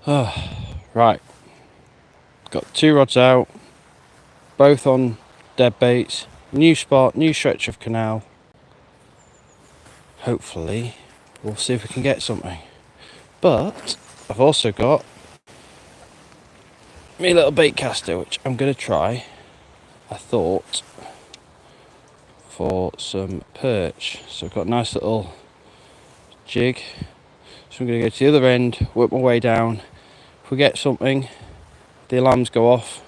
Right, got 2 rods out, both on dead baits, new spot, new stretch of canal. Hopefully we'll see if we can get something. But I've also got my little bait caster, which I'm going to try, I thought, for some perch. So I've got a nice little jig. So I'm going to go to the other end, work my way down. If we get something, the alarms go off,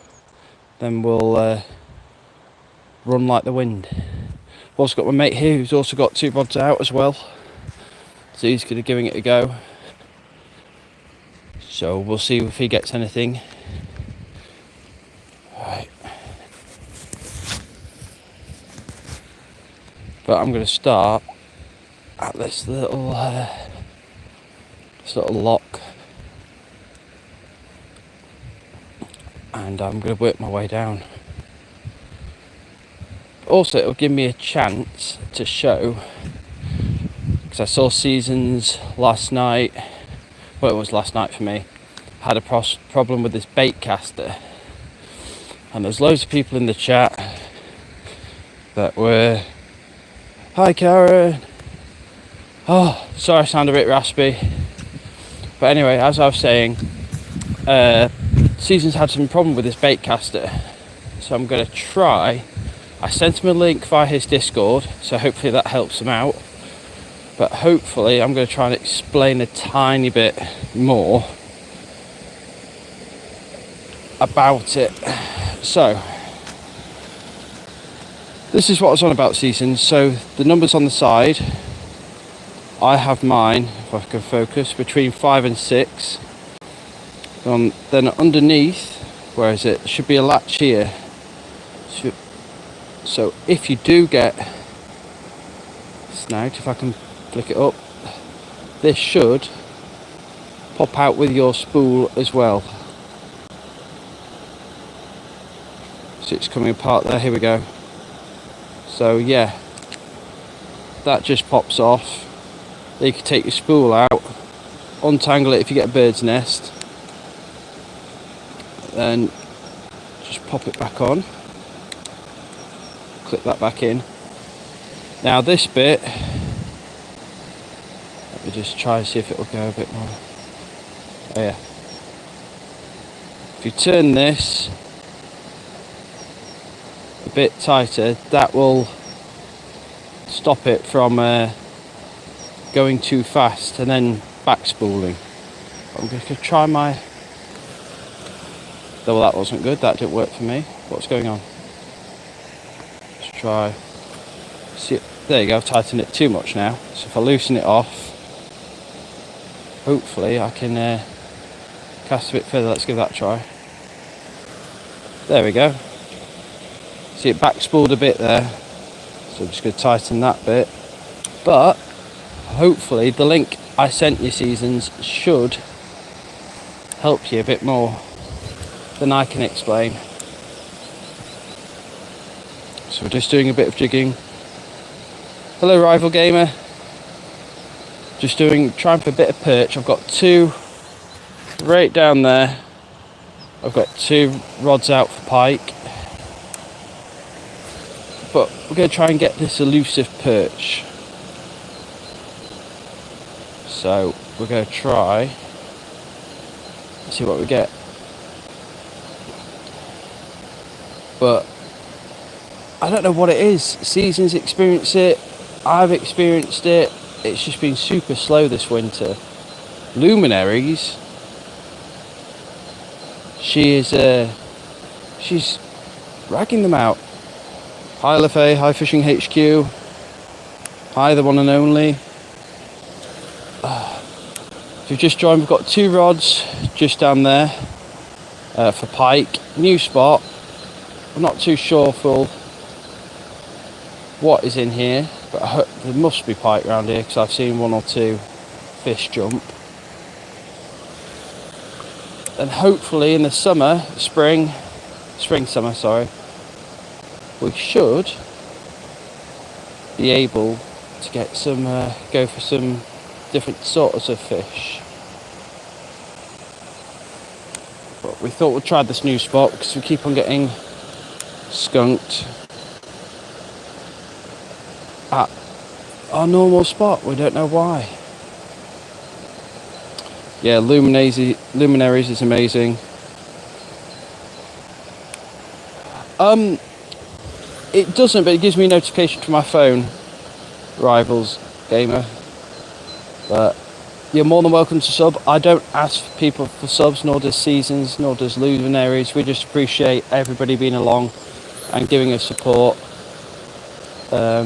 then we'll run like the wind. I've also got my mate here who's also got 2 rods out as well. So he's going to giving it a go. So we'll see if he gets anything. Right. But I'm going to start at this little lock, and I'm going to work my way down. Also, it'll give me a chance to show, because I saw Seasons last night. Well, it was last night for me. Had a problem with this bait caster, and there's loads of people in the chat that were, "Hi Karen." Oh, sorry, I sound a bit raspy. But anyway, as I was saying, Seasons had some problem with this bait caster, so I'm going to try. I sent him a link via his Discord, so hopefully that helps him out. But hopefully I'm going to try and explain a tiny bit more about it. So this is what I was on about, Seasons. So the numbers on the side, I have mine, if I can focus, between 5 and 6. Then underneath, where is it? There should be a latch here. So if you do get snagged, if I can flick it up, this should pop out with your spool as well. So it's coming apart there, here we go. So yeah, that just pops off. Then you can take your spool out, untangle it if you get a bird's nest, then just pop it back on, clip that back in. Now this bit, let me just try and see if it will go a bit more. Oh yeah. If you turn this a bit tighter, that will stop it from going too fast and then back spooling. I'm going to try my... Well, that wasn't good, that didn't work for me. What's going on? Let's try. See, there you go, I've tightened it too much now. So if I loosen it off, hopefully I can cast a bit further. Let's give that a try. There we go. See, it back spooled a bit there. So I'm just going to tighten that bit. But hopefully the link I sent you, Seasons, should help you a bit more than I can explain. So we're just doing a bit of jigging. Hello Rival Gamer. Just trying for a bit of perch. I've got 2 right down there. I've got 2 rods out for pike. But we're going to try and get this elusive perch. So we're going to try, see what we get. But I don't know what it is. Seasons experience it, I've experienced it. It's just been super slow this winter. Luminaries, she's ragging them out. Hi LFA, hi Fishing HQ, hi the one and only. If you've just joined, we've got 2 rods just down there for pike. New spot. I'm not too sure for what is in here, but there must be pike around here because I've seen 1 or 2 fish jump. And hopefully in the spring-summer, sorry, we should be able to get some, go for some different sorts of fish. we thought we'd try this new spot because we keep on getting skunked at our normal spot. We don't know why. Yeah, Luminaries is amazing. It doesn't, but it gives me a notification to my phone, Rivals Gamer. But you're more than welcome to sub. I don't ask people for subs, nor does Seasons, nor does Luminaries. We just appreciate everybody being along and giving us support. But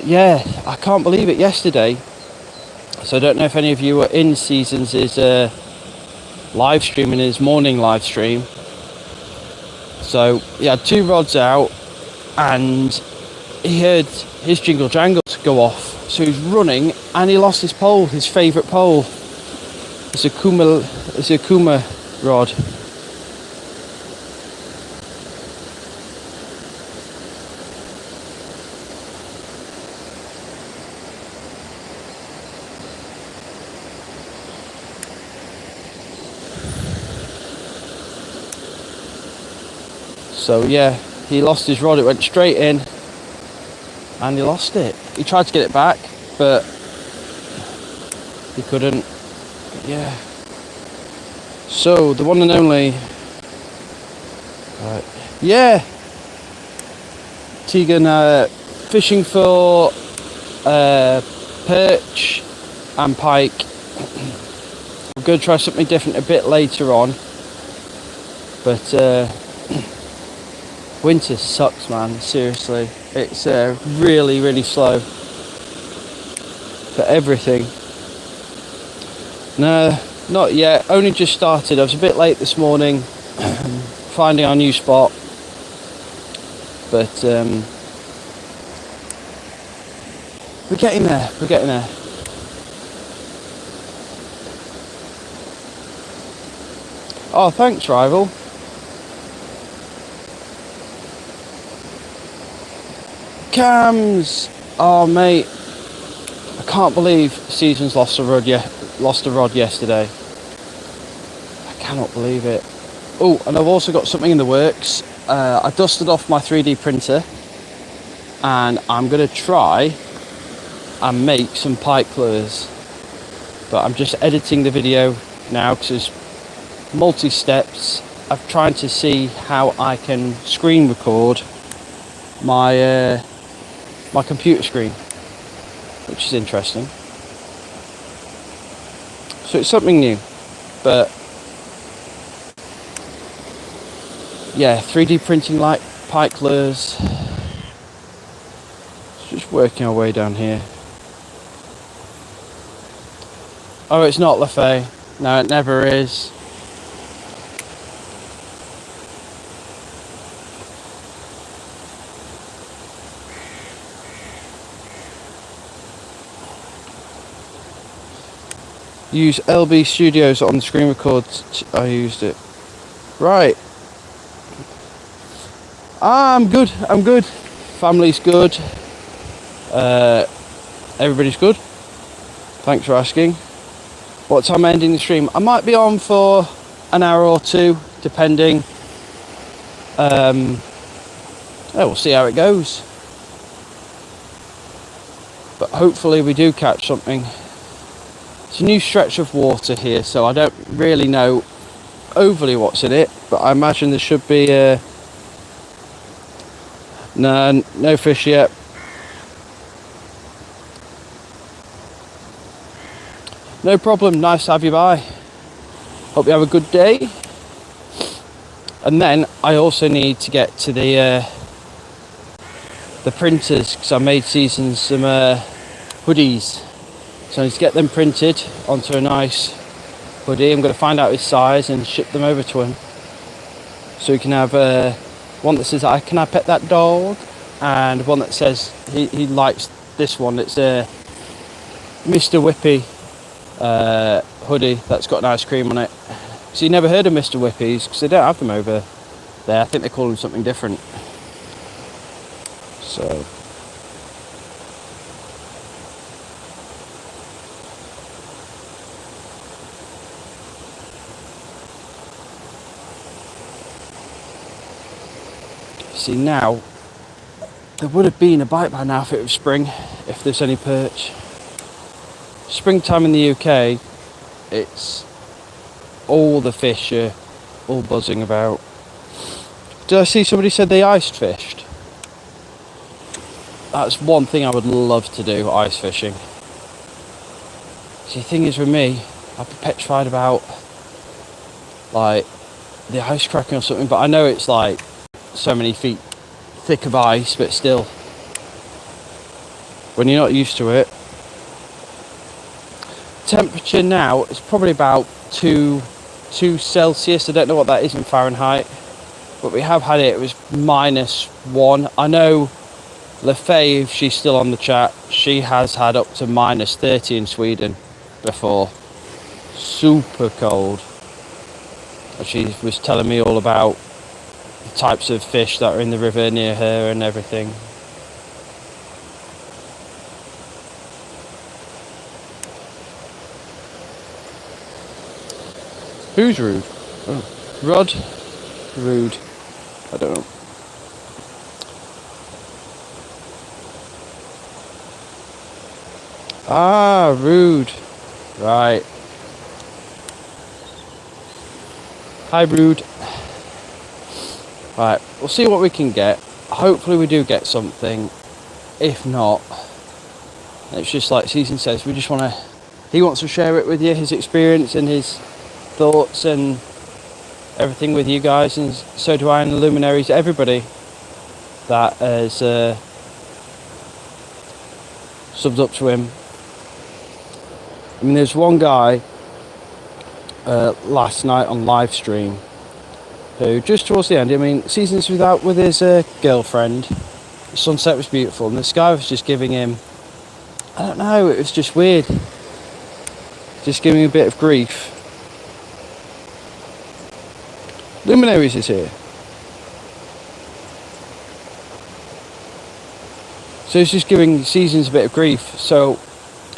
yeah, I can't believe it yesterday. So I don't know if any of you were in Seasons' live stream, in his morning live stream. So he had 2 rods out and he heard his jingle jangles go off. So he's running and he lost his pole, his favourite pole. It's a Kuma rod. So yeah, he lost his rod, it went straight in and he lost it. He tried to get it back, but he couldn't. But yeah. So the one and only, yeah, Tegan fishing for perch and pike. I'm going to try something different a bit later on, but winter sucks, man, seriously. It's really, really slow for everything. No, not yet, only just started. I was a bit late this morning finding our new spot, but we're getting there, Oh, thanks, Rival. Cams! Oh, mate, I can't believe Seasons lost a rod yesterday. I cannot believe it. Oh, and I've also got something in the works. I dusted off my 3D printer and I'm going to try and make some pike lures. But I'm just editing the video now because there's multi-steps. I'm trying to see how I can screen record my computer screen, which is interesting. So it's something new, but yeah, 3D printing like pike lures. It's just working our way down here. Oh, it's not Lafay. No, it never is. Use LB Studios on the screen record. I used it. Right. I'm good. Family's good. Everybody's good. Thanks for asking. What time am I ending the stream? I might be on for an hour or two, depending. We'll see how it goes. But hopefully we do catch something. It's a new stretch of water here, so I don't really know overly what's in it, but I imagine there should be no fish yet. No problem, nice to have you by. Hope you have a good day. And then I also need to get to the printers, because I made Seasons some hoodies. So I need to get them printed onto a nice hoodie. I'm going to find out his size and ship them over to him. So he can have one that says, can I pet that dog? And one that says he likes this one. It's a Mr. Whippy hoodie that's got an ice cream on it. So you never heard of Mr. Whippies because they don't have them over there. I think they call them something different. So See, now there would have been a bite by now if it was spring, if there's any perch. Springtime in the UK, it's all the fish are all buzzing about. Did I see somebody said they ice fished? That's one thing I would love to do, ice fishing. See, the thing is with me, I'd be petrified about like the ice cracking or something, but I know it's like so many feet thick of ice, but still, when you're not used to it. Temperature now is probably about 2 Celsius. I don't know what that is in Fahrenheit, but we have had it was -1. I know Lefay, if she's still on the chat, she has had up to -30 in Sweden before. Super cold. And she was telling me all about the types of fish that are in the river near her and everything. Who's rude? Oh. Rod? Rude. I don't know. Ah, rude. Right. Hi, rude. Right, we'll see what we can get. Hopefully we do get something. If not, it's just like Season says, we just want to... He wants to share it with you, his experience and his thoughts and everything with you guys, and so do I, and the luminaries, everybody that has subbed up to him. I mean, there's one guy last night on live stream who just towards the end, I mean, Seasons was out with his girlfriend, the sunset was beautiful, and this guy was just giving him, I don't know, it was just weird, just giving him a bit of grief. Luminaries is here. So he's just giving Seasons a bit of grief. So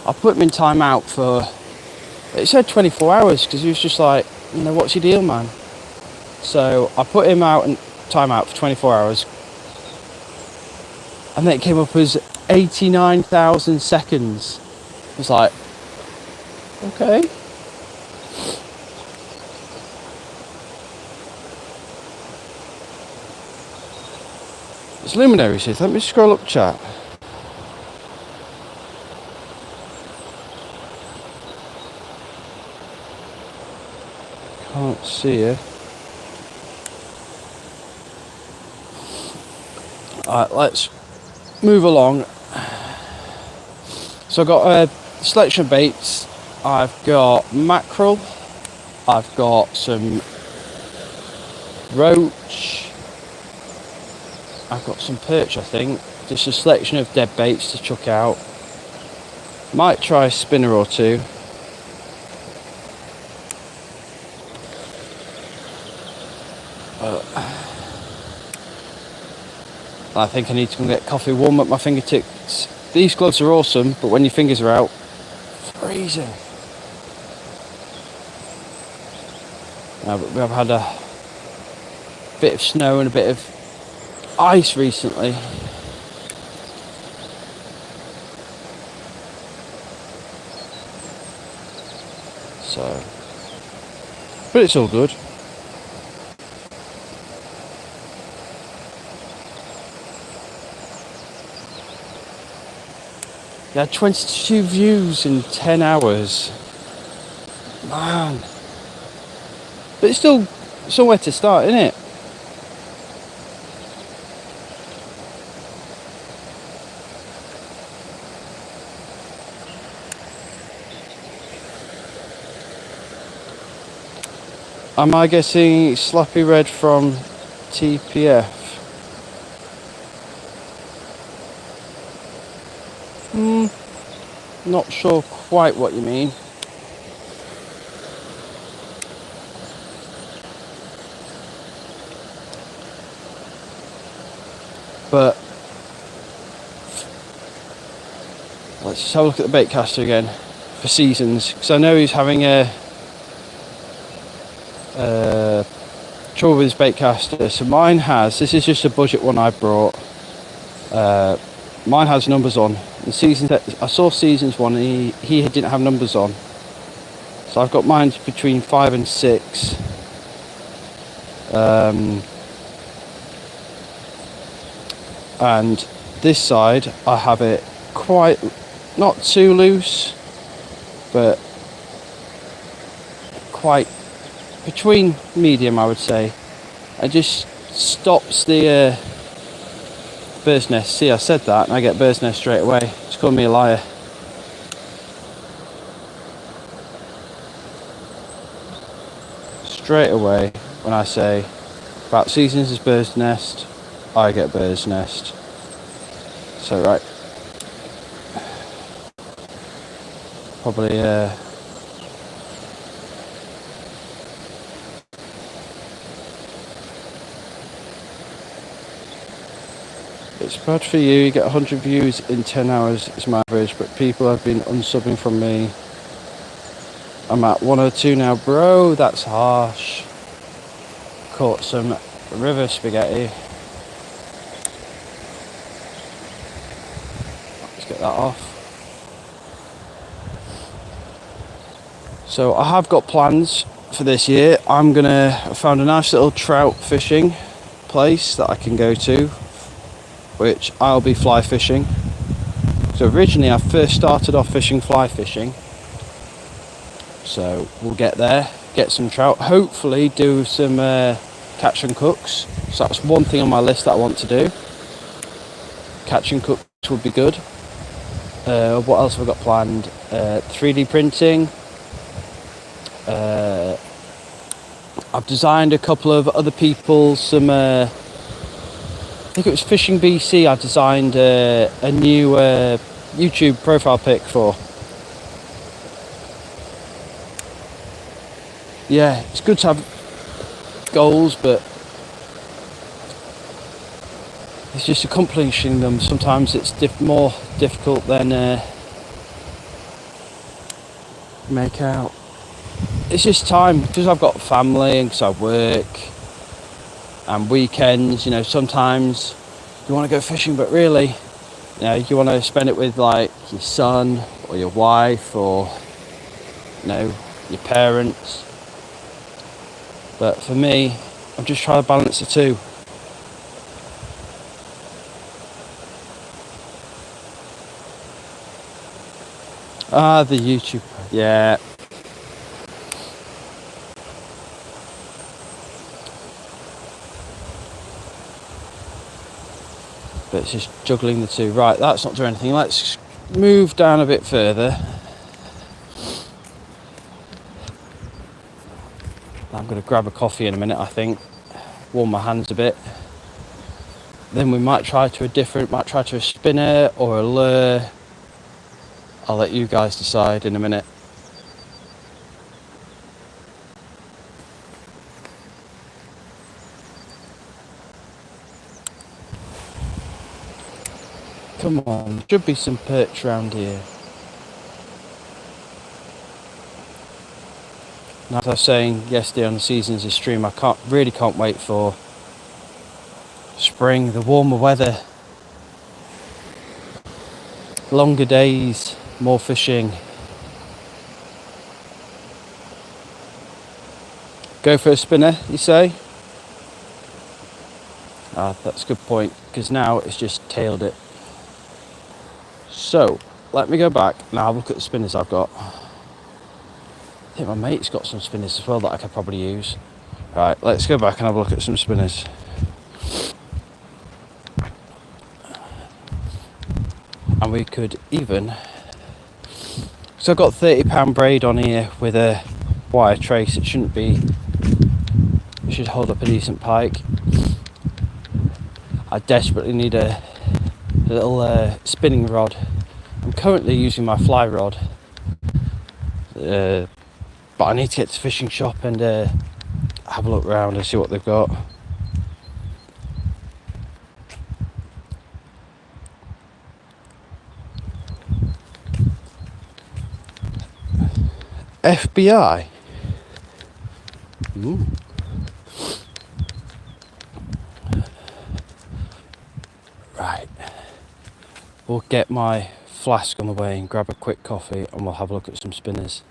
I put him in time out for, it said 24 hours, because he was just like, you know, what's your deal, man? So I put him out in time out for 24 hours. And then it came up as 89,000 seconds. I was like, okay. It's luminaries here. Let me scroll up chat. Can't see it. Alright, let's move along. So I've got a selection of baits. I've got mackerel. I've got some roach. I've got some perch, I think. Just a selection of dead baits to chuck out. Might try a spinner or two. I think I need to go get coffee warm up my fingertips. These gloves are awesome, but when your fingers are out, freezing. But we have had a bit of snow and a bit of ice recently. So, but it's all good. You had 22 views in 10 hours. Man. But it's still somewhere to start, isn't it? Am I getting Slappy Red from TPF? Not sure quite what you mean. But let's just have a look at the baitcaster again for Seasons, because I know he's having a trouble with this bait caster. So mine has, this is just a budget one I brought. Mine has numbers on. The season I saw Seasons one, and he didn't have numbers on. So I've got mine between 5 and 6. And this side I have it quite, not too loose, but quite between medium, I would say. It just stops the bird's nest. See, I said that and I get bird's nest straight away. It's called me a liar. Straight away when I say about Seasons is bird's nest, I get bird's nest. So right, probably it's bad for you get 100 views in 10 hours is my average, but people have been unsubbing from me. I'm at 102 now, bro. That's harsh. Caught some river spaghetti. Let's get that off. So I have got plans for this year. I found a nice little trout fishing place that I can go to, which I'll be fly fishing. So originally I first started off fishing fly fishing. So we'll get there, get some trout, hopefully do some catch and cooks. So that's one thing on my list that I want to do. Catch and cooks would be good. What else have I got planned? 3D printing. I've designed a couple of other people some, I think it was Fishing BC, I designed a new YouTube profile pic for. Yeah, it's good to have goals, but it's just accomplishing them. Sometimes it's more difficult than make out. It's just time, because I've got family and because I work and weekends, sometimes you want to go fishing, but really, you want to spend it with like your son or your wife or, your parents. But for me, I'm just trying to balance the two. The YouTube, yeah. But it's just juggling the two. Right, that's not doing anything. Let's move down a bit further. I'm going to grab a coffee in a minute, I think. Warm my hands a bit. Then we might try to a spinner or a lure. I'll let you guys decide in a minute. Come on, there should be some perch around here. Now, as I was saying yesterday on the Seasons stream, I really can't wait for spring, the warmer weather, longer days, more fishing. Go for a spinner, you say? That's a good point, because now it's just tailed it. So, let me go back and have a look at the spinners I've got. I think my mate's got some spinners as well that I could probably use. Right, let's go back and have a look at some spinners. And we could even... So I've got £30 braid on here with a wire trace. It should hold up a decent pike. I desperately need a little spinning rod. I'm currently using my fly rod. But I need to get to the fishing shop and have a look around and see what they've got. FBI. Ooh. we'll get my flask on the way and grab a quick coffee, and we'll have a look at some spinners.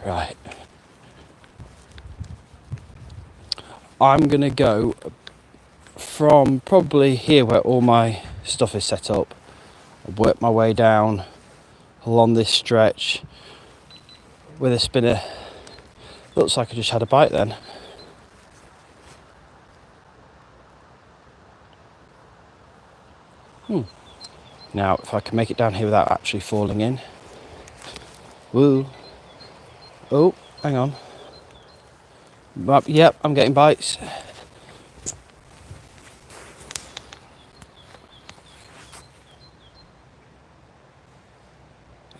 Right. I'm gonna go from probably here where all my stuff is set up, work my way down along this stretch with a spinner. Looks like I just had a bite then. Now, if I can make it down here without actually falling in. Woo. Oh, hang on. Yep, I'm getting bites.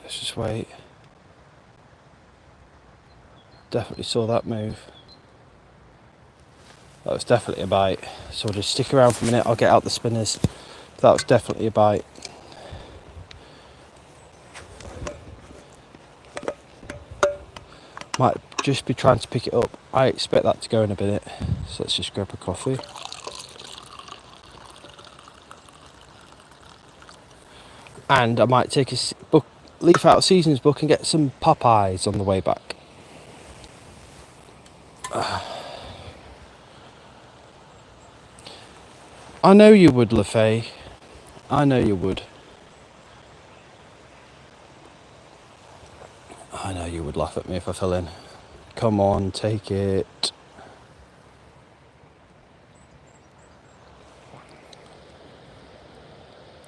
Let's just wait. Definitely saw that move. That was definitely a bite. So we'll just stick around for a minute. I'll get out the spinners. That was definitely a bite. Might just be trying to pick it up. I expect that to go in a minute. So let's just grab a coffee. And I might take a book, leaf out a seasons book and get some Popeyes on the way back. I know you would, LaFay. I know you would. I know you would laugh at me if I fell in. Come on, take it.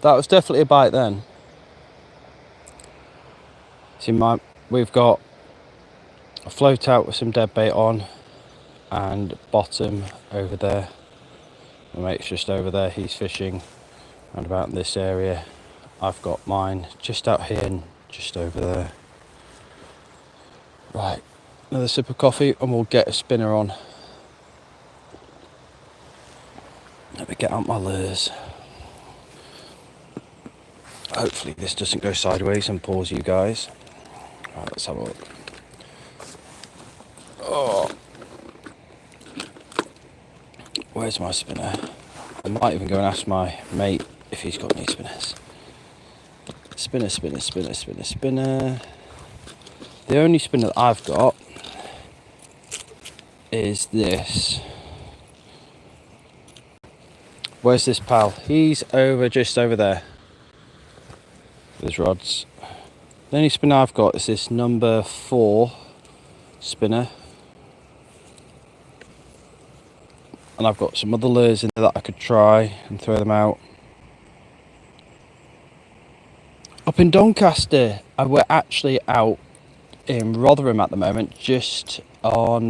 That was definitely a bite then. See, we've got a float out with some dead bait on, and bottom over there. My mate's just over there, he's fishing around about in this area. I've got mine just out here and just over there. Right, another sip of coffee and we'll get a spinner on. Let me get out my lures. Hopefully this doesn't go sideways and pause you guys. Right, let's have a look. Oh, where's my spinner? I might even go and ask my mate if he's got any spinners. Spinner, spinner, spinner, spinner, spinner. The only spinner that I've got is this. Where's this pal? He's just over there. With his rods. The only spinner I've got is this number 4 spinner. And I've got some other lures in there that I could try and throw them out. Up in Doncaster, we're actually out in Rotherham at the moment, just on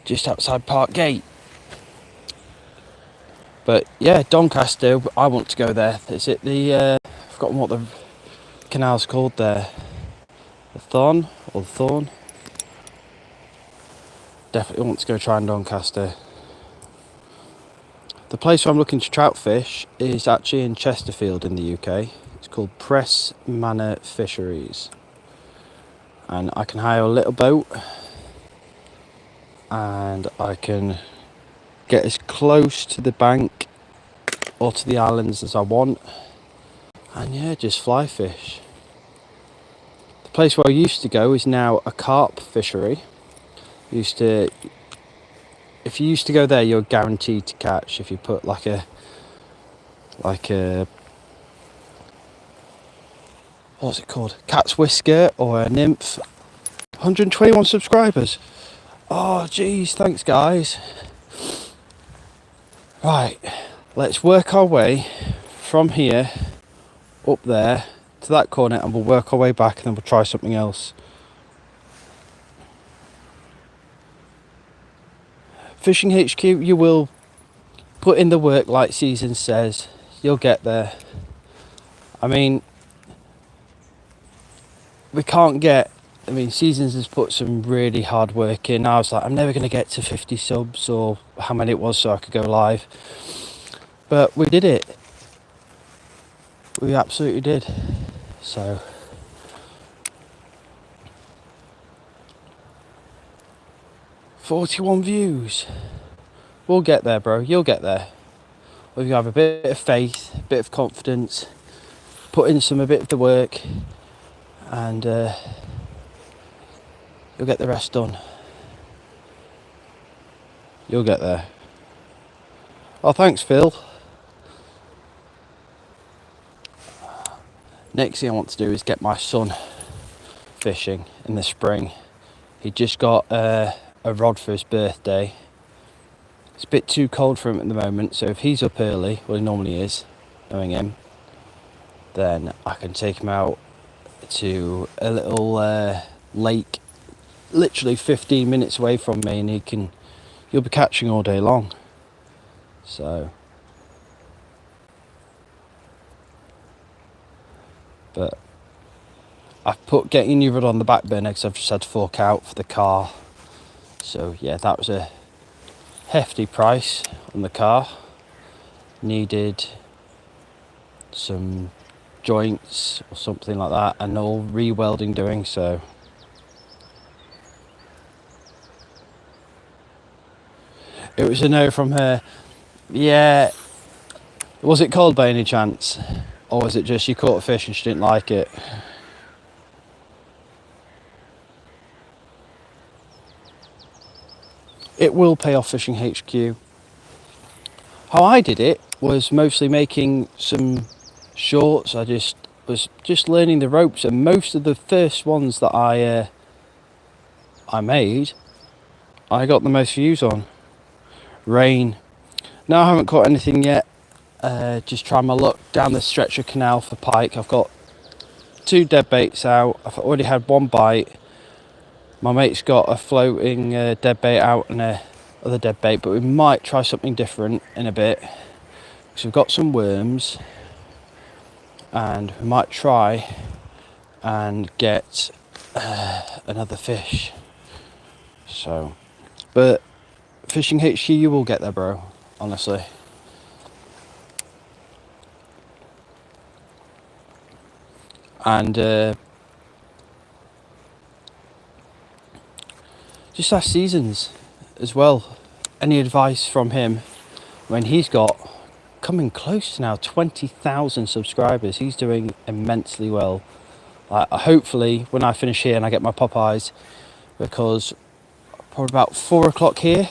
just outside Park Gate. But yeah, Doncaster, I want to go there. Is it the I've forgotten what the canal's called there. The Thorn or the Thorn? Definitely want to go try in Doncaster. The place where I'm looking to trout fish is actually in Chesterfield in the UK. It's called Press Manor Fisheries. And I can hire a little boat and I can get as close to the bank or to the islands as I want, and yeah, just fly fish. The place where I used to go is now a carp fishery. If you used to go there, you're guaranteed to catch if you put like a what's it called, cat's whisker or a nymph. 121 subscribers. Oh geez, thanks guys. Right, let's work our way from here up there to that corner and we'll work our way back and then we'll try something else. Fishing HQ, you will put in the work like Season says, you'll get there. I mean, Seasons has put some really hard work in. I was like, I'm never going to get to 50 subs or how many it was so I could go live. But we did it. We absolutely did. So 41 views. We'll get there, bro. You'll get there. If you have a bit of faith, a bit of confidence, put in a bit of the work, and you'll get the rest done. You'll get there. Oh, thanks, Phil. Next thing I want to do is get my son fishing in the spring. He just got a rod for his birthday. It's a bit too cold for him at the moment, so if he's up early, well he normally is, knowing him, then I can take him out to a little lake literally 15 minutes away from me, and he'll be catching all day long. So, but I've put getting a new rod on the back burner because I've just had to fork out for the car. So yeah, that was a hefty price on the car. Needed some joints or something like that, and all re-welding doing, so it was a no from her. Yeah. Was it cold by any chance? Or was it just you caught a fish and she didn't like it? It will pay off fishing HQ. How I did it was mostly making some shorts. I was just learning the ropes, and most of the first ones that I made, I got the most views on. Rain. No, I haven't caught anything yet. Just trying my luck down the stretch of canal for pike. I've got 2 dead baits out. I've already had 1 bite. My mate's got a floating dead bait out and a other dead bait, but we might try something different in a bit. So we've got some worms, and we might try and get another fish. So, but fishing HQ, you will get there, bro. Honestly. And just ask Seasons as well. Any advice from him? When he's got coming close to now 20,000 subscribers. He's doing immensely well. Hopefully when I finish here and I get my Popeyes, because probably about 4 o'clock here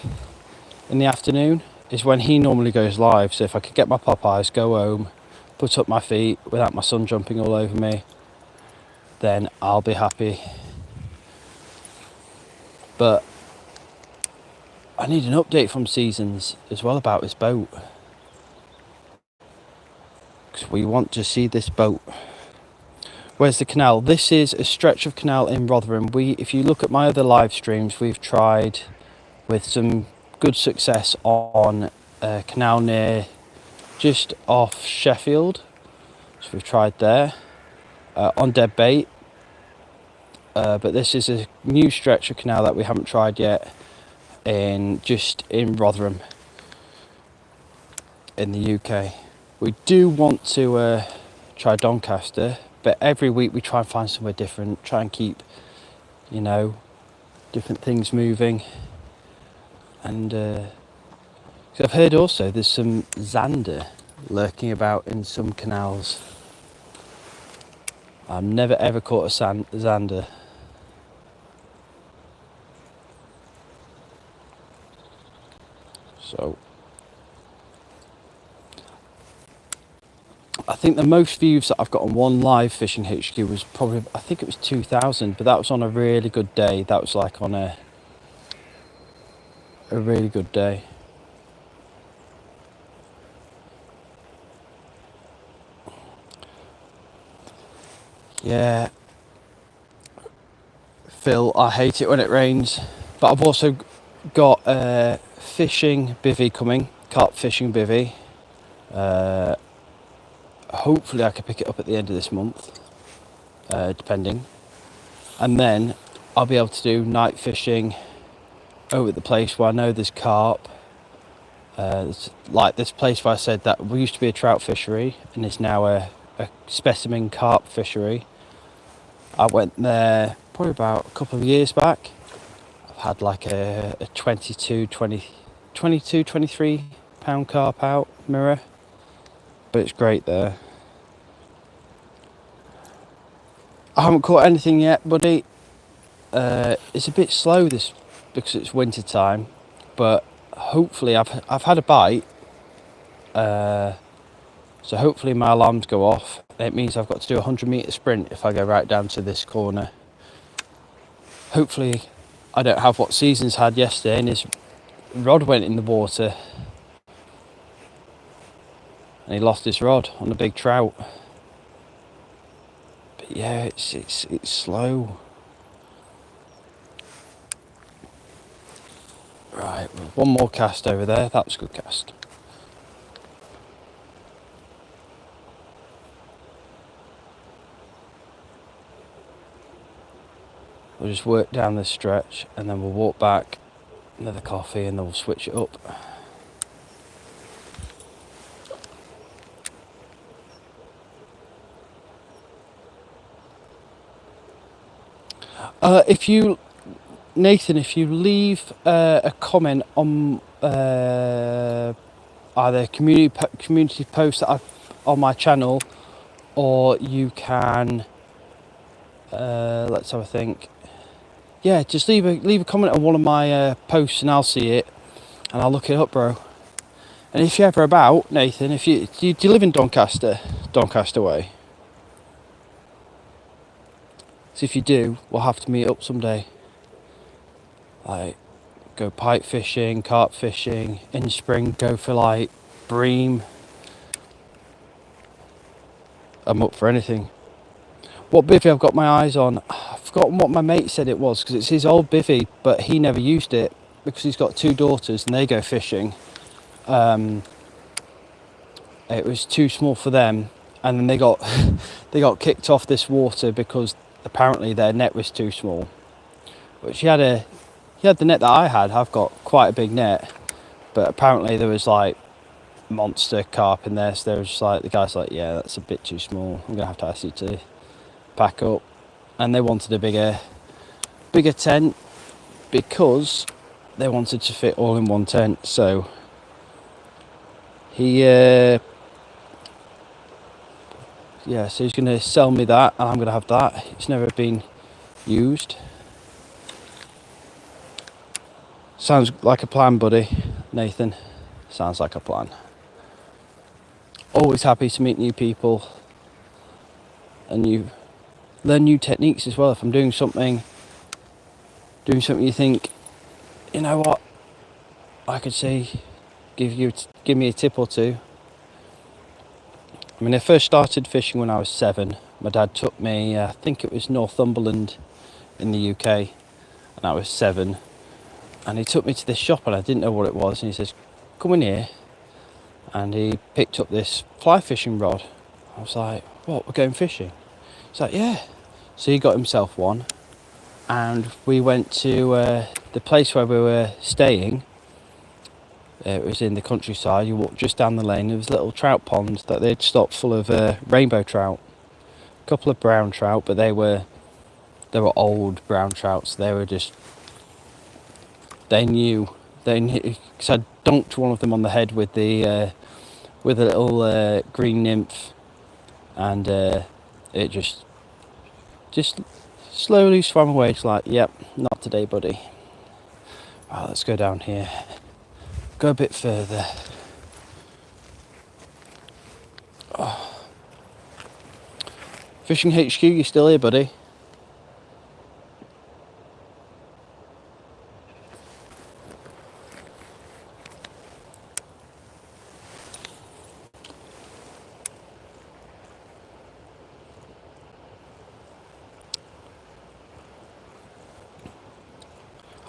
in the afternoon is when he normally goes live. So if I could get my Popeyes, go home, put up my feet without my son jumping all over me, then I'll be happy. But I need an update from Seasons as well about this boat, because we want to see this boat. Where's the canal? This is a stretch of canal in Rotherham. If you look at my other live streams, we've tried with some good success on a canal near just off Sheffield. So we've tried there on dead bait. But this is a new stretch of canal that we haven't tried yet in Rotherham in the UK. We do want to try Doncaster, but every week we try and find somewhere different, try and keep, different things moving. And so I've heard also there's some zander lurking about in some canals. I've never ever caught a zander. So I think the most views that I've got on one live fishing HQ was probably, I think it was 2,000, but that was on a really good day. That was like on a really good day. Yeah, Phil, I hate it when it rains, but I've also got a fishing bivvy coming, carp fishing bivvy. Hopefully I can pick it up at the end of this month, depending. And then I'll be able to do night fishing over at the place where I know there's carp. It's like this place where I said that we used to be a trout fishery and it's now a specimen carp fishery. I went there probably about a couple of years back. had like a 23 pound carp out mirror, but it's great there. I haven't caught anything yet, buddy. It's a bit slow this because it's winter time, but hopefully I've had a bite, so hopefully my alarms go off. It means I've got to do a 100-metre sprint if I go right down to this corner. Hopefully I don't have what Season's had yesterday and his rod went in the water and he lost his rod on a big trout. But yeah, it's slow. Right, well, one more cast over there. That was a good cast. We'll just work down this stretch and then we'll walk back, another coffee, and then we'll switch it up. Nathan, if you leave a comment on either community post that I've on my channel, or you can let's have a think. Yeah, just leave a comment on one of my posts and I'll see it and I'll look it up, bro. And if you're ever about, Nathan, do you live in Doncaster way? So if you do, we'll have to meet up someday. Like, go pike fishing, carp fishing, in spring go for like bream. I'm up for anything. What bivvy I've got my eyes on, I've forgotten what my mate said it was, because it's his old bivvy, but he never used it because he's got 2 daughters and they go fishing. It was too small for them, and then they got kicked off this water because apparently their net was too small. But he had the net that I had. I've got quite a big net, but apparently there was like monster carp in there, so there was just like, the guy's like, yeah, that's a bit too small, I'm gonna have to ask you to pack up. And they wanted a bigger tent because they wanted to fit all in one tent. So he so he's gonna sell me that and I'm gonna have that. It's never been used. Sounds like a plan, buddy. Nathan, sounds like a plan. Always happy to meet new people and learn new techniques as well. If I'm doing something you think, you know what, I could say, give me a tip or two. I mean, I first started fishing when I was 7. My dad took me, I think it was Northumberland in the UK, and I was 7. And he took me to this shop and I didn't know what it was. And he says, come in here. And he picked up this fly fishing rod. I was like, what, we're going fishing? He's like, yeah. So he got himself one. And we went to the place where we were staying. It was in the countryside. You walked just down the lane. There was a little trout pond that they'd stocked full of rainbow trout. A couple of brown trout, but they were old brown trouts. They knew, because I dunked one of them on the head with a little green nymph, and it just slowly swam away. It's like, yep, not today, buddy. Right, let's go down here. Go a bit further. Oh. Fishing HQ, you still here, buddy?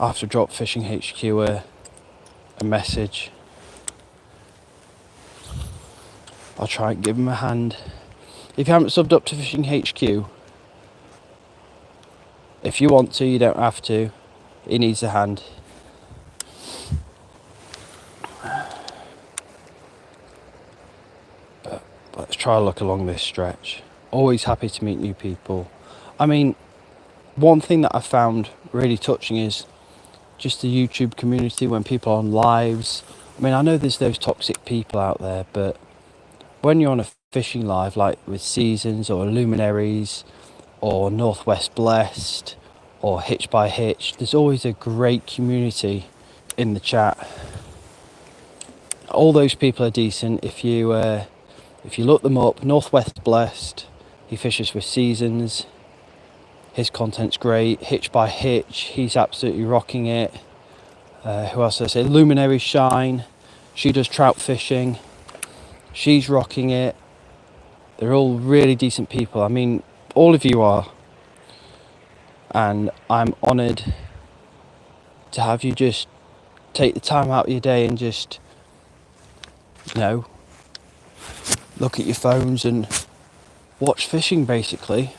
I have to drop Fishing HQ a message. I'll try and give him a hand. If you haven't subbed up to Fishing HQ, if you want to, you don't have to. He needs a hand. But let's try a look along this stretch. Always happy to meet new people. I mean, one thing that I found really touching is just the YouTube community when people are on lives. I mean, I know there's those toxic people out there, but when you're on a fishing live, like with Seasons or Luminaries or Northwest Blessed or Hitch by Hitch, there's always a great community in the chat. All those people are decent. If you look them up, Northwest Blessed, he fishes with Seasons. His content's great. Hitch by Hitch, he's absolutely rocking it. Who else did I say? Luminary Shine, she does trout fishing. She's rocking it. They're all really decent people. I mean, all of you are. And I'm honoured to have you just take the time out of your day and just, look at your phones and watch fishing, basically.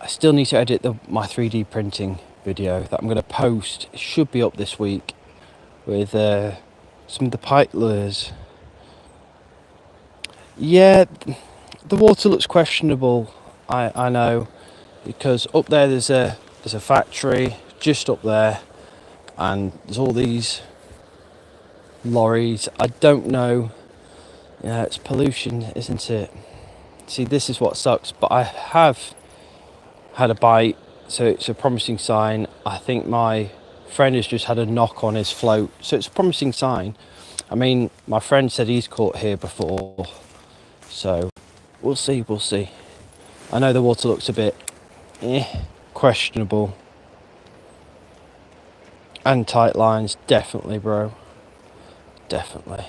I still need to edit my 3D printing video that I'm going to post. It should be up this week with some of the pike lures. Yeah, the water looks questionable. I know, because up there there's a factory just up there, and there's all these lorries. I don't know. Yeah, it's pollution, isn't it? See, this is what sucks. But I have had a bite, so it's a promising sign. I think my friend has just had a knock on his float, so it's a promising sign. I mean, my friend said he's caught here before, so we'll see. I know the water looks a bit questionable, and tight lines, definitely, bro, definitely.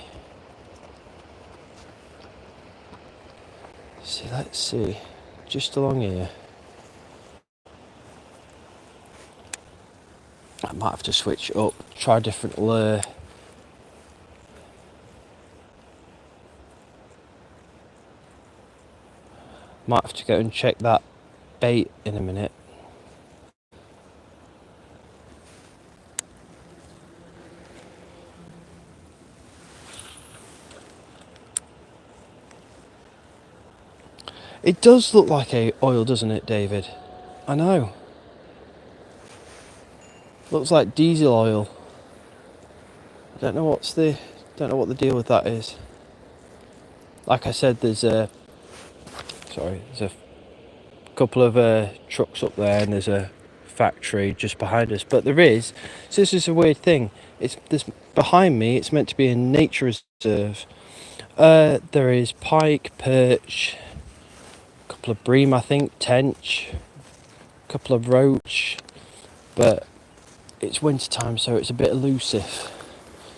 See, let's see, just along here. I might have to switch it up, try a different lure. Might have to go and check that bait in a minute. It does look like oil, doesn't it, David? I know. Looks like diesel oil. I don't know what the deal with that is. Like I said, there's a couple of trucks up there, and there's a factory just behind us. But so this is a weird thing. This behind me. It's meant to be a nature reserve. There is pike, perch, a couple of bream, I think, tench, a couple of roach, but it's winter time, so it's a bit elusive.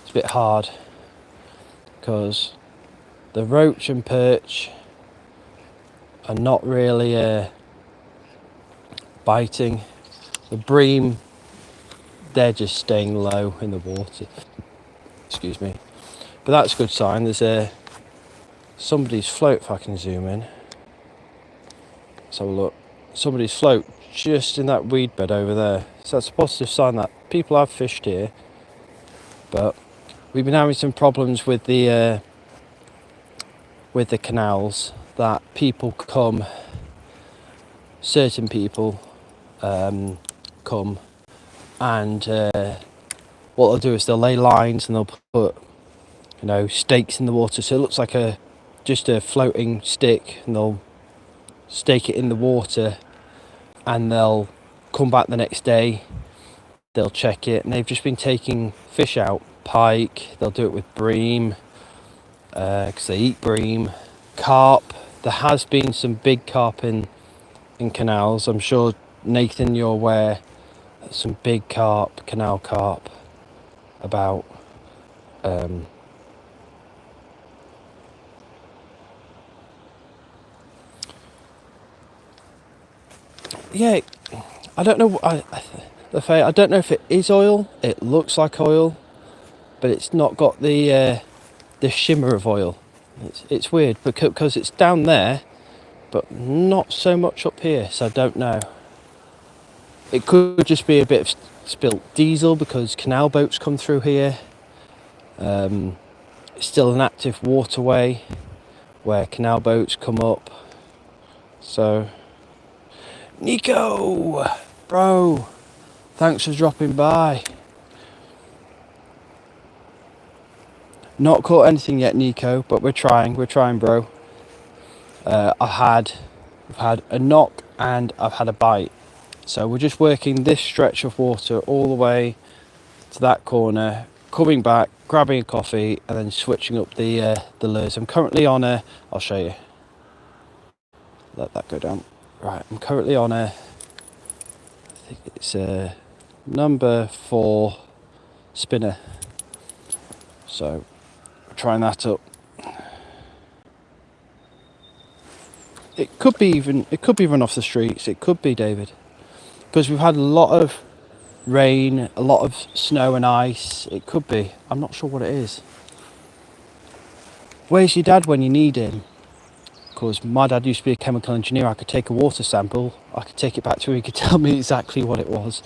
It's a bit hard because the roach and perch are not really biting. The bream, they're just staying low in the water. Excuse me. But that's a good sign. There's somebody's float, if I can zoom in. Let's have a look. Somebody's float just in that weed bed over there. So that's a positive sign that people have fished here. But we've been having some problems with the canals, that people come, certain people come, and what they'll do is they'll lay lines and they'll put stakes in the water, so it looks like just a floating stick, and they'll stake it in the water, and they'll come back the next day, they'll check it, and they've just been taking fish out. Pike, they'll do it with bream, because they eat bream. Carp, there has been some big carp in canals. I'm sure, Nathan, you're aware that some big carp, canal carp, about yeah, I don't know. I don't know if it is oil. It looks like oil, but it's not got the shimmer of oil. It's weird because it's down there, but not so much up here. So I don't know. It could just be a bit of spilt diesel because canal boats come through here. It's still an active waterway where canal boats come up. So, Nico, bro, Thanks for dropping by. Not caught anything yet, Nico, but we're trying, bro. I've had a knock and I've had a bite. So we're just working this stretch of water all the way to that corner, coming back, grabbing a coffee, and then switching up the lures. I'm currently on a. I'll show you. Let that go down. Right, I'm currently on a. I think it's a number 4 spinner. So trying that up. It could be run off the streets. It could be, David, because we've had a lot of rain, a lot of snow and ice. It could be. I'm not sure what it is. Where's your dad when you need him? Because my dad used to be a chemical engineer. I could take a water sample, I could take it back to him, he could tell me exactly what it was.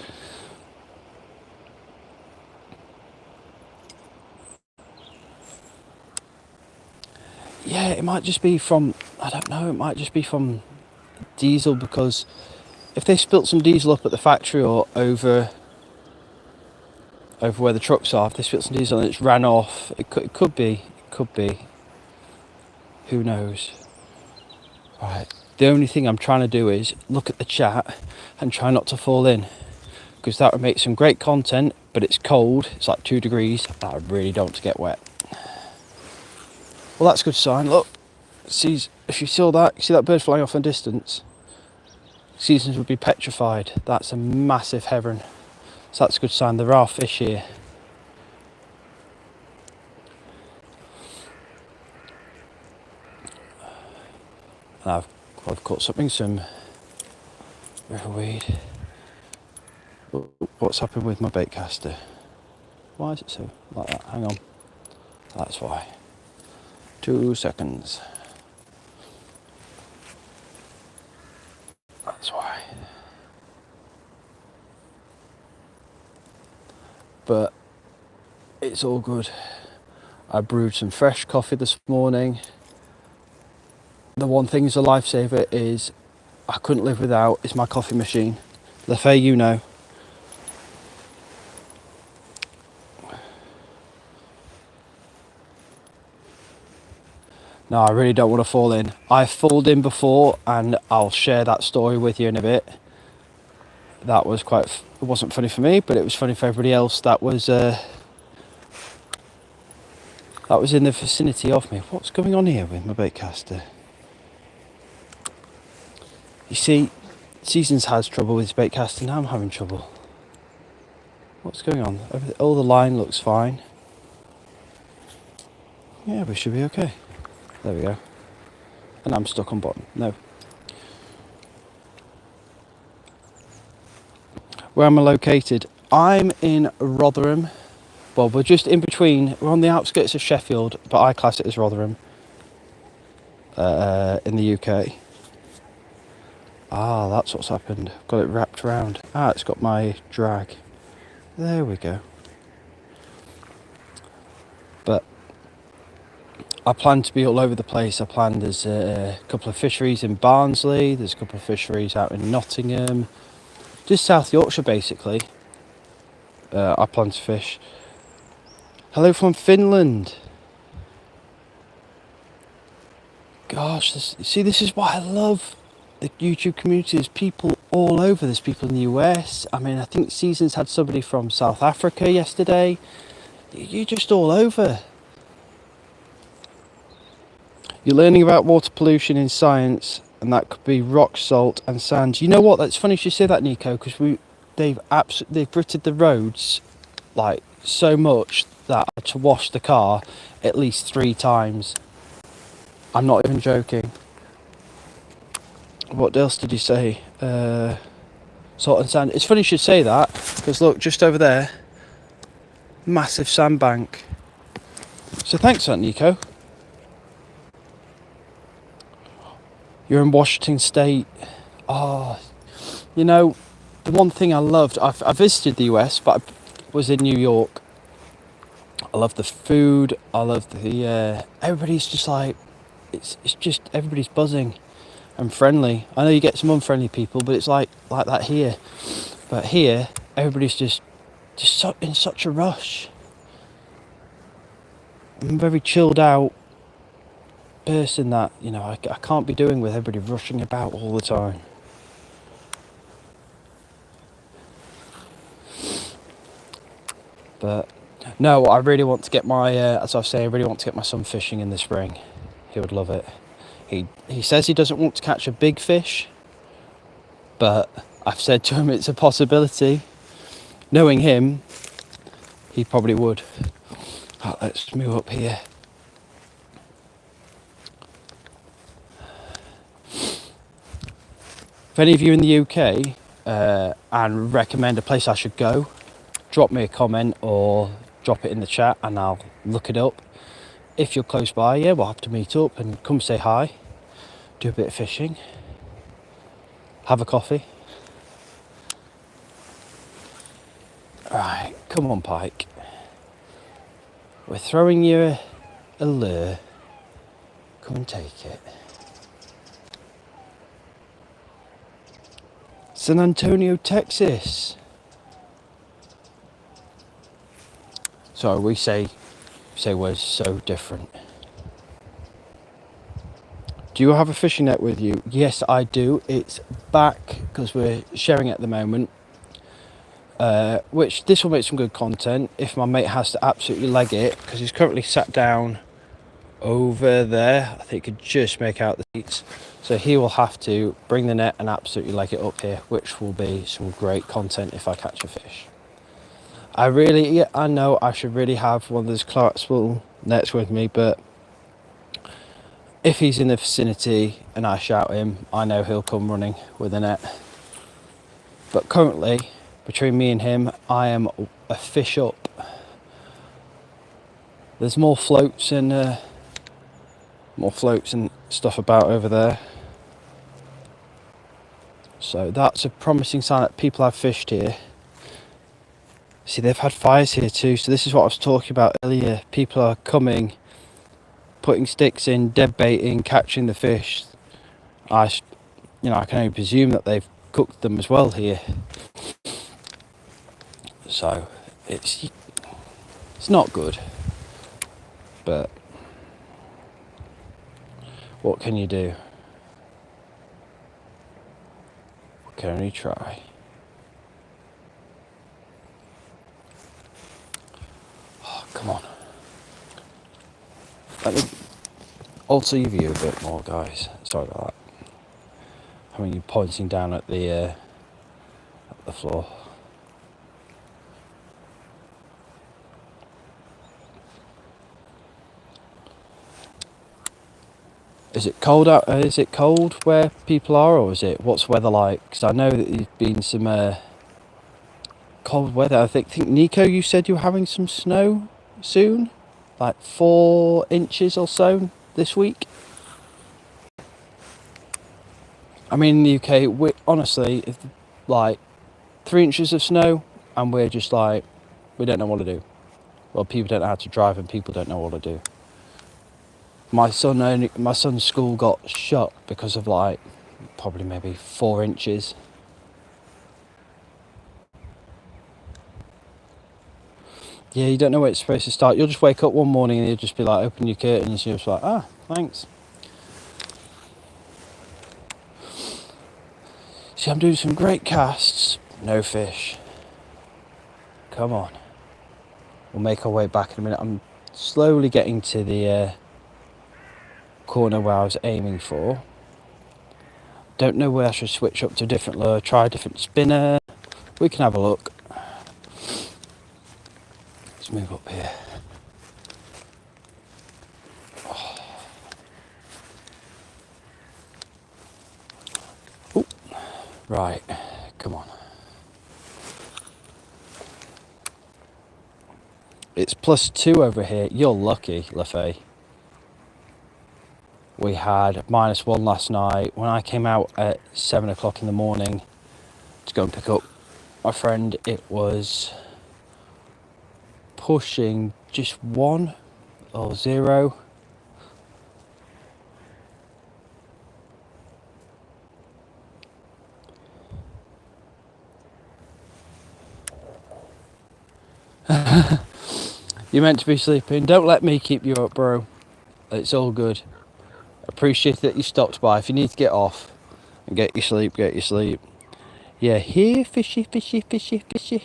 Yeah, it might just be from, I don't know, it might just be from diesel, because if they spilt some diesel up at the factory or over where the trucks are, if they spilt some diesel and it's ran off, it could be. Who knows? Right, the only thing I'm trying to do is look at the chat and try not to fall in, because that would make some great content, but it's cold, it's like 2 degrees, and I really don't want to get wet. Well, that's a good sign. Look, if you saw that, you see that bird flying off in distance? Seasons would be petrified. That's a massive heron. So that's a good sign. There are fish here. And I've caught some riverweed. What's happened with my bait caster? Why is it so like that? Hang on. That's why. 2 seconds. That's why. But it's all good. I brewed some fresh coffee this morning. The one thing is a lifesaver is I couldn't live without is my coffee machine. Lefay, you know. No, I really don't want to fall in. I've fallen in before, and I'll share that story with you in a bit. That was it wasn't funny for me, but it was funny for everybody else that was in the vicinity of me. What's going on here with my baitcaster? You see, Seasons has trouble with his baitcaster, now I'm having trouble. What's going on? All the line looks fine. Yeah, we should be okay. There we go. And I'm stuck on bottom. No. Where am I located? I'm in Rotherham. Well, we're just in between. We're on the outskirts of Sheffield, but I class it as Rotherham in the UK. Ah, that's what's happened. Got it wrapped around. Ah, it's got my drag. There we go. But I plan to be all over the place. There's a couple of fisheries in Barnsley. There's a couple of fisheries out in Nottingham. Just South Yorkshire, basically. I plan to fish. Hello from Finland. Gosh, this is what I love. The YouTube community, there's people all over. There's people in the US. I mean, I think Seasons had somebody from South Africa yesterday. You're just all over. You're learning about water pollution in science, and that could be rock salt and sand. You know what? That's funny you should say that, Nico, because they've gritted the roads like so much that I had to wash the car at least 3 times. I'm not even joking. What else did you say? Salt and sand. It's funny you should say that, because look, just over there, massive sandbank. So thanks for that, Nico. You're in Washington State. Oh, you know, the one thing I loved, I visited the US, but I was in New York. I love the food. I love the everybody's just like, it's just everybody's buzzing and friendly. I know you get some unfriendly people, but it's like that here. But here, everybody's just in such a rush. I'm a very chilled out person that, you know, I can't be doing with everybody rushing about all the time. But no, I really want to get my, as I was saying, I really want to get my son fishing in the spring. He would love it. He says he doesn't want to catch a big fish, but I've said to him it's a possibility. Knowing him, he probably would. Right, let's move up here. If any of you in the UK and recommend a place I should go, drop me a comment or drop it in the chat and I'll look it up. If you're close by, yeah, we'll have to meet up and come say hi, do a bit of fishing, have a coffee. Right, come on, pike. We're throwing you a lure. Come and take it. San Antonio, Texas. Sorry, we say words so different. Do you have a fishing net with you? Yes, I do. It's back because we're sharing it at the moment. Which this will make some good content if my mate has to absolutely leg it, because he's currently sat down over there. I think you could just make out the seats. So he will have to bring the net and absolutely leg it up here, which will be some great content if I catch a fish. I know I should really have one of those collapsible nets with me, but if he's in the vicinity and I shout him, I know he'll come running with a net. But currently, between me and him, I am a fish up. There's more floats and stuff about over there. So that's a promising sign that people have fished here. See, they've had fires here too. So this is what I was talking about earlier. People are coming, putting sticks in, dead baiting, catching the fish. I can only presume that they've cooked them as well here. So it's not good. But what can you do? We can only try. Oh, come on. Let me alter your view a bit more, guys. Sorry about that. I mean, you're pointing down at the floor. Is it cold out? Is it cold where people are, or is it what's weather like? Because I know that there's been some cold weather. I think Nico, you said you were having some snow soon, like 4 inches or so this week. I mean, in the UK, we honestly, if like 3 inches of snow, and we're just like, we don't know what to do. Well, people don't know how to drive, and people don't know what to do. My son's school got shut because of like probably maybe 4 inches. Yeah, you don't know where it's supposed to start. You'll just wake up one morning and you'll just be like, open your curtains, and you're just like, ah, thanks. See, I'm doing some great casts, no fish. Come on. We'll make our way back in a minute. I'm slowly getting to the corner where I was aiming for. Don't know where I should switch up to a different lure, try a different spinner. We can have a look. Let's move up here. Oh, right, come on. It's +2 over here. You're lucky, LaFay. We had -1 last night. When I came out at 7 o'clock in the morning to go and pick up my friend, it was pushing just 1 or 0. You're meant to be sleeping. Don't let me keep you up, bro. It's all good. Appreciate that you stopped by. If you need to get off and get your sleep, get your sleep. Yeah, here, fishy, fishy, fishy, fishy.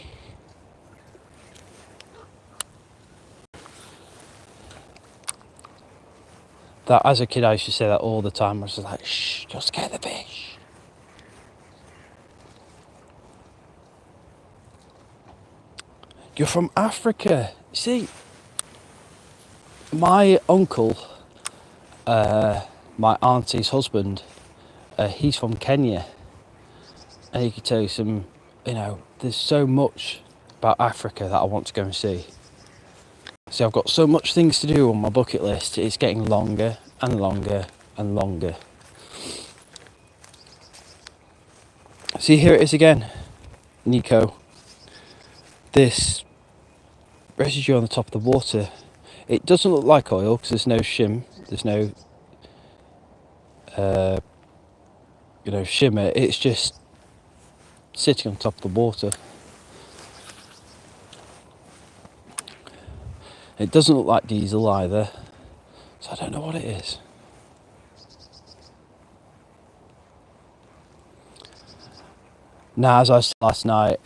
That, as a kid, I used to say that all the time. I was just like, shh, just get the fish. You're from Africa. See, my uncle, my auntie's husband, he's from Kenya. And he could tell you some, there's so much about Africa that I want to go and see. See, I've got so much things to do on my bucket list. It's getting longer and longer and longer. See, here it is again, Nico. This residue on the top of the water. It doesn't look like oil because there's no shim. There's no, shimmer. It's just sitting on top of the water. It doesn't look like diesel either. So I don't know what it is. Now, as I said last night,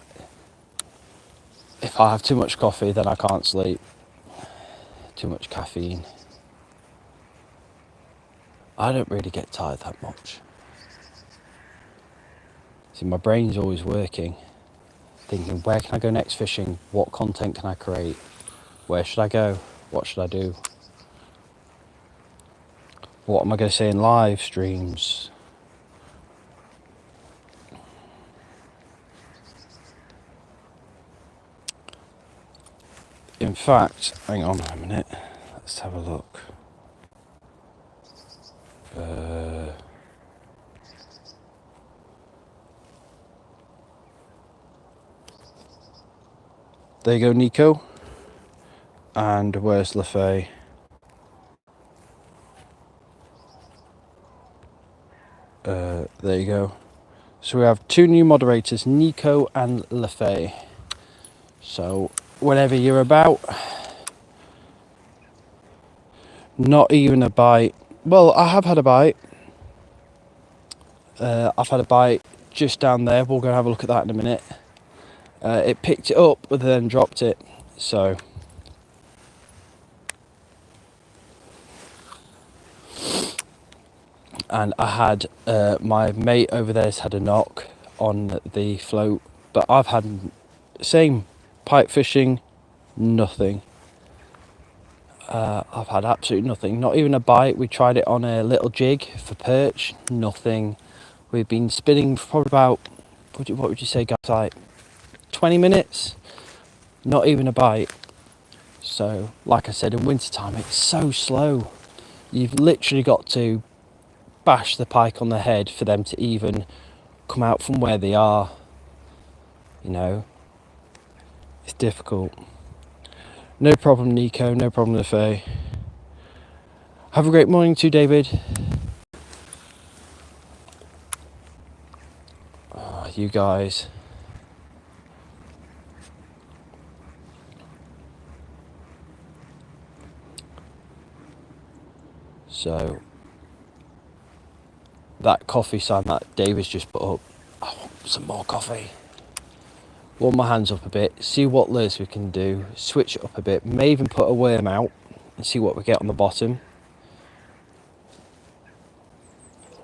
if I have too much coffee, then I can't sleep. Too much caffeine. I don't really get tired that much. See, my brain's always working, thinking, where can I go next fishing? What content can I create? Where should I go? What should I do? What am I going to say in live streams? In fact, hang on a minute. Let's have a look. There you go, Nico. And where's LaFay? There you go. So we have two new moderators, Nico and LaFay. So whenever you're about, not even a bite. Well, I have had a bite. I've had a bite just down there. We're going to have a look at that in a minute. It picked it up, but then dropped it. So and I had my mate over there's had a knock on the float, but I've had same pike fishing, nothing. I've had absolutely nothing, not even a bite. We tried it on a little jig for perch, nothing. We've been spinning for probably about, what would you say, guys, like 20 minutes, not even a bite. So like I said, in winter time it's so slow. You've literally got to bash the pike on the head for them to even come out from where they are. It's difficult. No problem, Nico. No problem, LaFay. Have a great morning too, David. Oh, you guys. So that coffee sign that David's just put up, I want some more coffee. Warm my hands up a bit, see what lures we can do, switch it up a bit, may even put a worm out and see what we get on the bottom.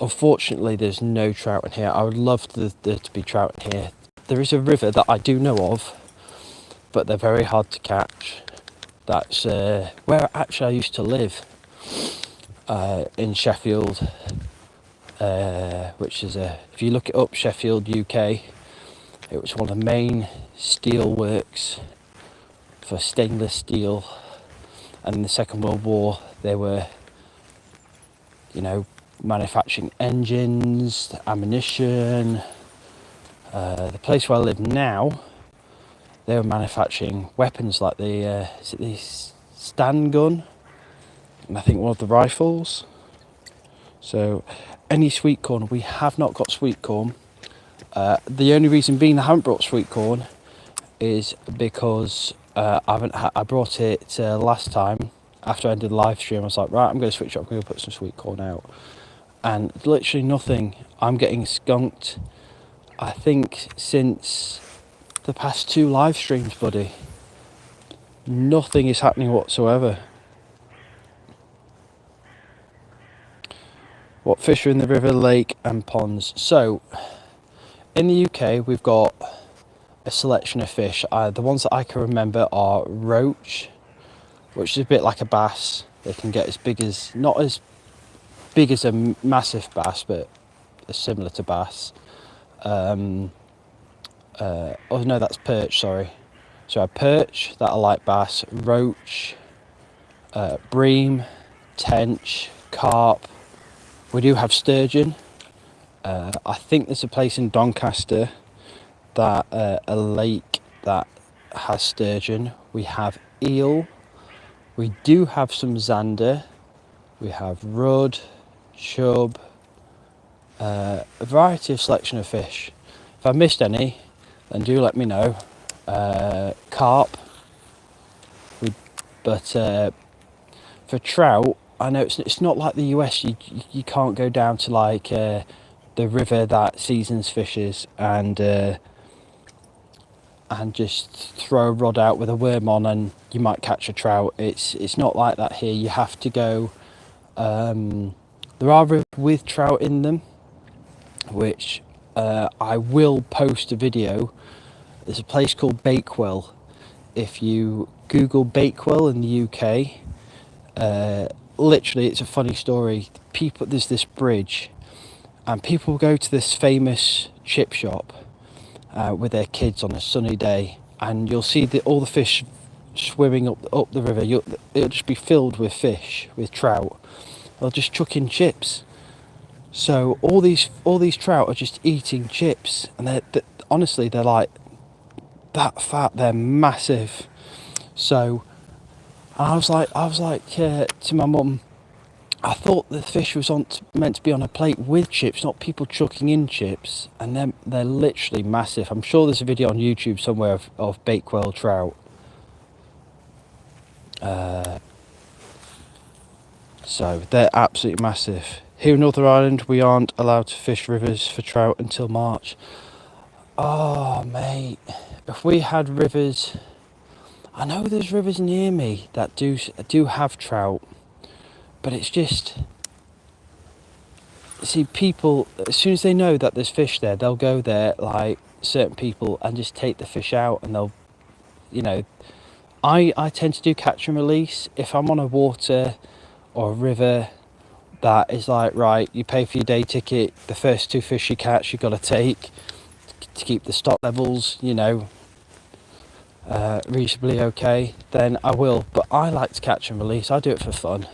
Unfortunately, there's no trout in here. I would love there to be trout in here. There is a river that I do know of, but they're very hard to catch. That's where actually I used to live, in Sheffield, which is if you look it up, Sheffield, UK. It was one of the main steel works for stainless steel, and in the Second World War they were, manufacturing engines, ammunition. The place where I live now, they were manufacturing weapons like the stand gun, and I think one of the rifles. So any sweet corn, we have not got sweet corn. The only reason being I haven't brought sweet corn is because I brought it last time after I did the live stream. I was like, right, I'm going to switch up. I'm going to put some sweet corn out, and literally nothing. I'm getting skunked, I think, since the past 2 live streams, buddy. Nothing is happening whatsoever. What fish are in the river, lake and ponds? So in the UK we've got a selection of fish. The ones that I can remember are roach, which is a bit like a bass. They can get as big as, not as big as a massive bass, but similar to bass. Oh no, that's perch, sorry. So a perch, that are like bass, roach, bream, tench, carp. We do have sturgeon. I think there's a place in Doncaster, that a lake that has sturgeon. We have eel. We do have some zander. We have rudd, chub, a variety of selection of fish. If I missed any, then do let me know. Carp. But for trout, I know it's not like the US. You can't go down to like the river that seasons fishes and just throw a rod out with a worm on and you might catch a trout. It's not like that here. You have to go. There are rivers with trout in them, which I will post a video. There's a place called Bakewell. If you Google Bakewell in the UK, literally it's a funny story. There's this bridge and people go to this famous chip shop with their kids on a sunny day, and you'll see all the fish swimming up the river. It'll just be filled with fish, with trout. They'll just chuck in chips. So all these trout are just eating chips, and they're honestly, they're like that fat. They're massive. So I was like to my mum, I thought the fish was meant to be on a plate with chips, not people chucking in chips. And they're literally massive. I'm sure there's a video on YouTube somewhere of Bakewell trout. So they're absolutely massive. Here in Northern Ireland, we aren't allowed to fish rivers for trout until March. Oh, mate. If we had rivers... I know there's rivers near me that do have trout. But it's just... See, people, as soon as they know that there's fish there, they'll go there, like certain people, and just take the fish out, and they'll, I tend to do catch and release. If I'm on a water or a river that is like, right, you pay for your day ticket, the first 2 fish you catch you got to take to keep the stock levels, reasonably okay, then I will. But I like to catch and release. I do it for fun.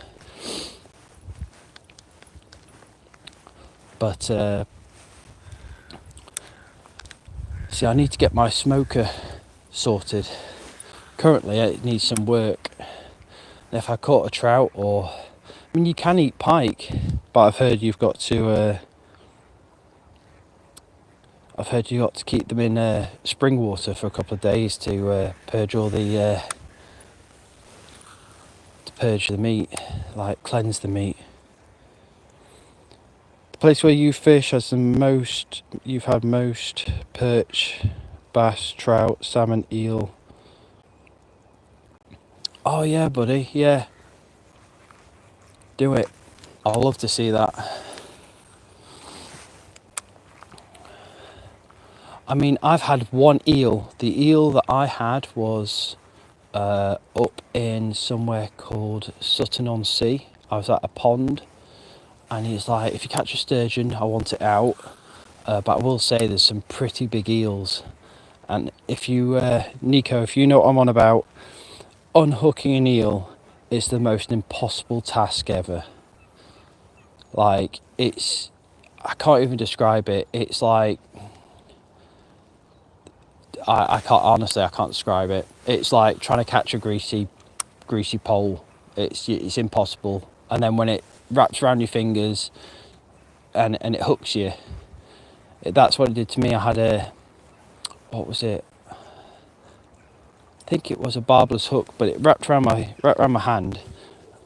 But see, I need to get my smoker sorted. Currently it needs some work. And if I caught a trout, you can eat pike, but I've heard you've got to keep them in spring water for a couple of days to purge all the meat, like cleanse the meat. The place where you fish has you've had most perch, bass, trout, salmon, eel. Oh yeah, buddy, yeah. Do it. I'd love to see that. I mean, I've had one eel. The eel that I had was up in somewhere called Sutton-on-Sea. I was at a pond, and he's like, if you catch a sturgeon, I want it out. But I will say there's some pretty big eels. And if you, Nico, if you know what I'm on about, unhooking an eel is the most impossible task ever. Like, I can't even describe it. It's like, I can't describe it. It's like trying to catch a greasy pole. It's impossible. And then when it wraps around your fingers and it hooks you, that's what it did to me. I had what was it? I think it was a barbless hook, but it wrapped around my hand,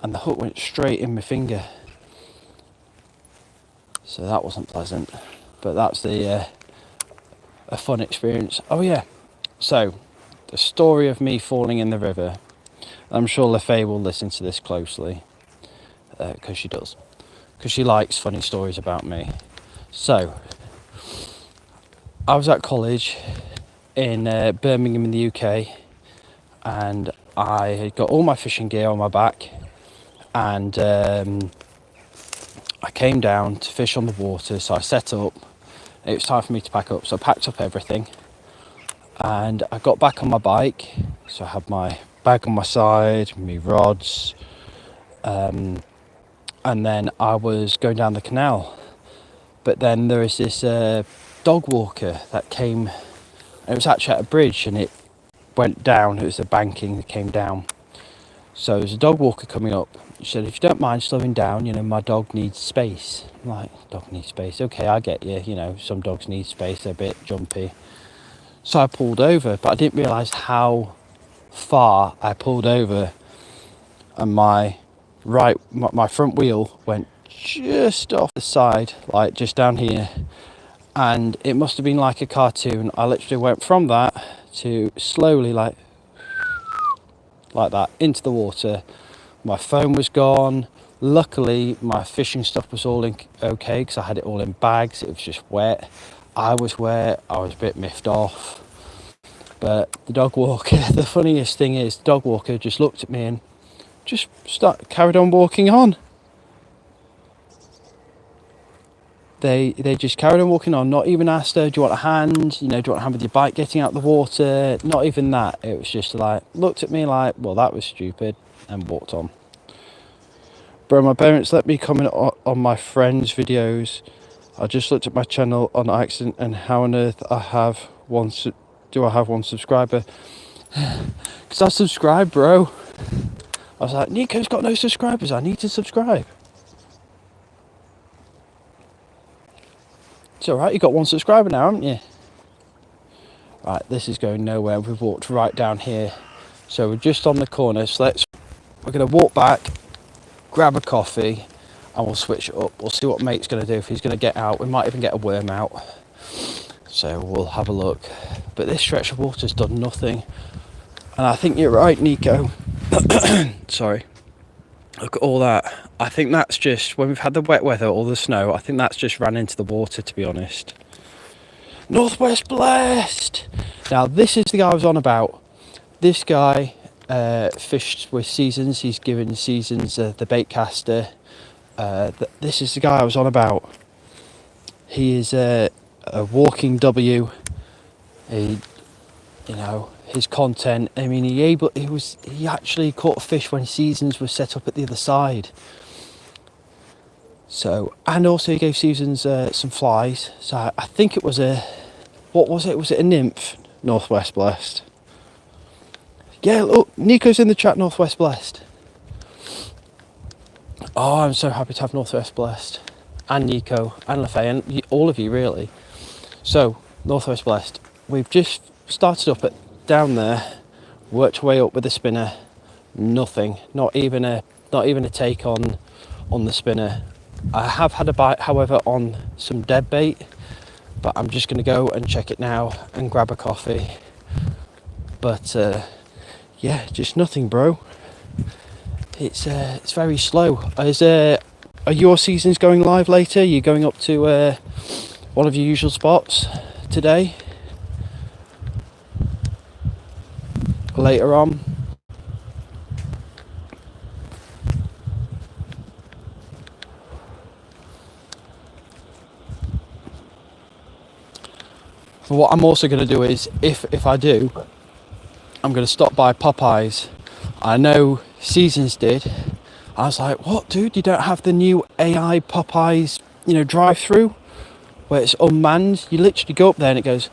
and the hook went straight in my finger. So that wasn't pleasant, but that's a fun experience. Oh yeah, so the story of me falling in the river. I'm sure LaFay will listen to this closely, because she does, because she likes funny stories about me. So I was at college in Birmingham in the UK, and I had got all my fishing gear on my back, and I came down to fish on the water. So I set up. It was time for me to pack up, so I packed up everything, and I got back on my bike. So I had my bag on my side, my rods, and then I was going down the canal. But then there was this dog walker that came. It was actually at a bridge, and it went down. It was a banking that came down. So there's a dog walker coming up. She said, if you don't mind slowing down, my dog needs space. I'm like, dog needs space? Okay, I get you. Some dogs need space, they're a bit jumpy. So I pulled over, but I didn't realise how far I pulled over, and my front wheel went just off the side, like just down here. And it must have been like a cartoon. I literally went from that to slowly like that into the water. My phone was gone. Luckily my fishing stuff was all okay, because I had it all in bags. It was just wet. I was wet. I was a bit miffed off. But the dog walker, the funniest thing is, the dog walker just looked at me and just carried on walking on. They just carried on walking on, not even asked her, do you want a hand? Do you want a hand with your bike getting out the water? Not even that. It was just like, looked at me like, well, that was stupid, and walked on. Bro, my parents let me comment on my friends' videos. I just looked at my channel on accident, and how on earth do I have one subscriber? Because I subscribed, bro. I was like, Nico's got no subscribers, I need to subscribe. It's alright, you got one subscriber now, haven't you? Right, this is going nowhere. We've walked right down here. So we're just on the corner. So we're going to walk back, grab a coffee, and we'll switch it up. We'll see what mate's going to do. If he's going to get out, we might even get a worm out. So we'll have a look. But this stretch of water's done nothing. And I think you're right, Nico. Sorry. Look at all that. I think that's just, when we've had the wet weather or the snow, I think that's just ran into the water, to be honest. Northwest Blessed! Now, this is the guy I was on about. This guy fished with Seasons. He's given Seasons the bait caster. This is the guy I was on about. He is a walking W. His content. I mean, he actually caught a fish when Seasons was set up at the other side. So, and also he gave Seasons some flies. So I think it was what was it? Was it a nymph? Northwest Blessed. Yeah, look, Nico's in the chat. Northwest Blessed. Oh, I'm so happy to have Northwest Blessed, and Nico, and LaFay, and all of you really. So, Northwest Blessed. We've just started up down there, worked our way up with the spinner. Nothing. Not even a take on the spinner. I have had a bite, however, on some dead bait, but I'm just going to go and check it now and grab a coffee. But yeah, just nothing, bro. It's very slow. Are your seasons going live later? Are you going up to one of your usual spots today? Later on? But what I'm also going to do is, if I do, I'm going to stop by Popeyes. I know Seasons did. I was like, what, dude? You don't have the new AI Popeyes, drive-through, where it's unmanned? You literally go up there and it goes,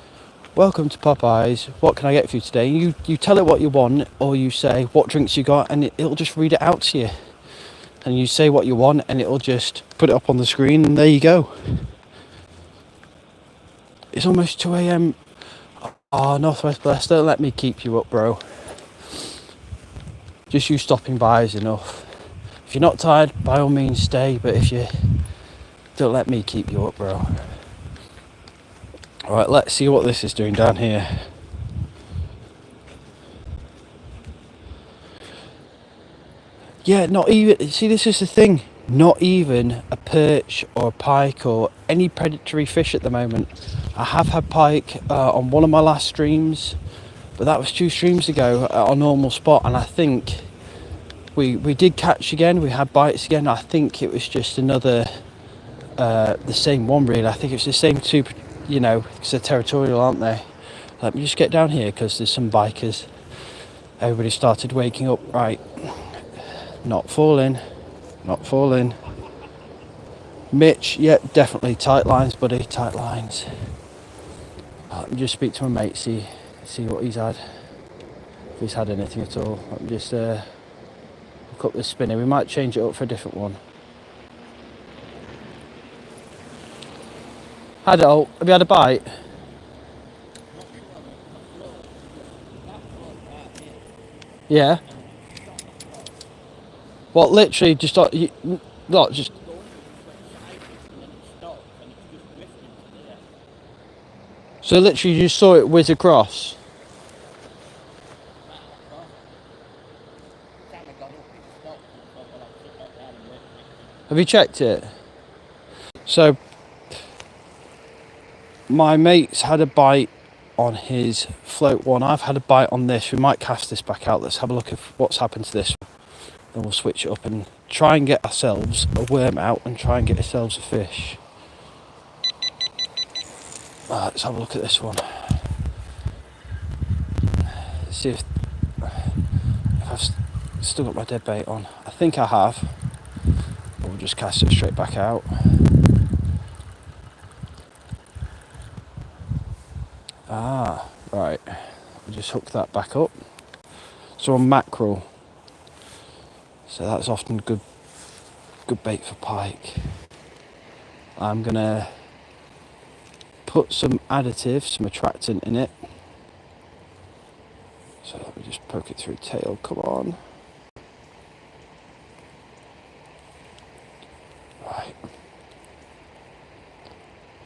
welcome to Popeyes. What can I get for you today? You tell it what you want, or you say what drinks you got, and it'll just read it out to you. And you say what you want, and it'll just put it up on the screen, and there you go. It's almost 2 a.m. Oh, Northwest Blessed, don't let me keep you up, bro. just you stopping by is enough. If you're not tired, by all means stay, but if you don't, let me keep you up, bro. Alright, let's see what this is doing down here. Yeah, not even, see, this is the thing, not even a perch or a pike or any predatory fish at the moment. I have had pike on one of my last streams, but that was 2 streams ago at our normal spot, and I think we did catch again, we had bites again. I think it was just another, the same one really. I think it's the same 2, you know, because they're territorial, aren't they? Let me just get down here because there's some bikers. Everybody started waking up, right. Not falling. Mitch, yeah, definitely tight lines, buddy, tight lines. Let me just speak to my mate, see what he's had. If he's had anything at all. Let me just look up this spinner. We might change it up for a different one. Have you had a bite? Yeah. What, literally just not just. So literally you just saw it whiz across. Have you checked it? So my mate's had a bite on his float one. I've had a bite on this. We might cast this back out. Let's have a look at what's happened to this. Then we'll switch it up and try and get ourselves a worm out and try and get ourselves a fish. Let's have a look at this one. See if I've still got my dead bait on. I think I have. But we'll just cast it straight back out. Right. We'll just hook that back up. So on mackerel. So that's often good bait for pike. I'm gonna put some additive, some attractant in it. So let me just poke it through tail, come on. Right.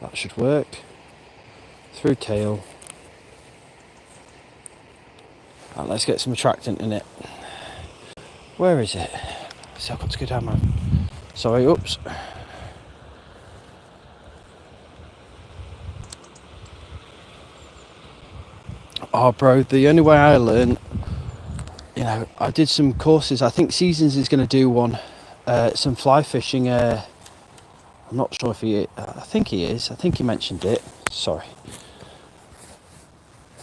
That should work. Through tail. Right, let's get some attractant in it. Where is it? See, I've got to go down, man. Sorry, oops. Oh, bro, the only way I learn, you know, I did some courses. I think Seasons is going to do one, some fly fishing. I'm not sure if he, I think he is. I think he mentioned it. Sorry.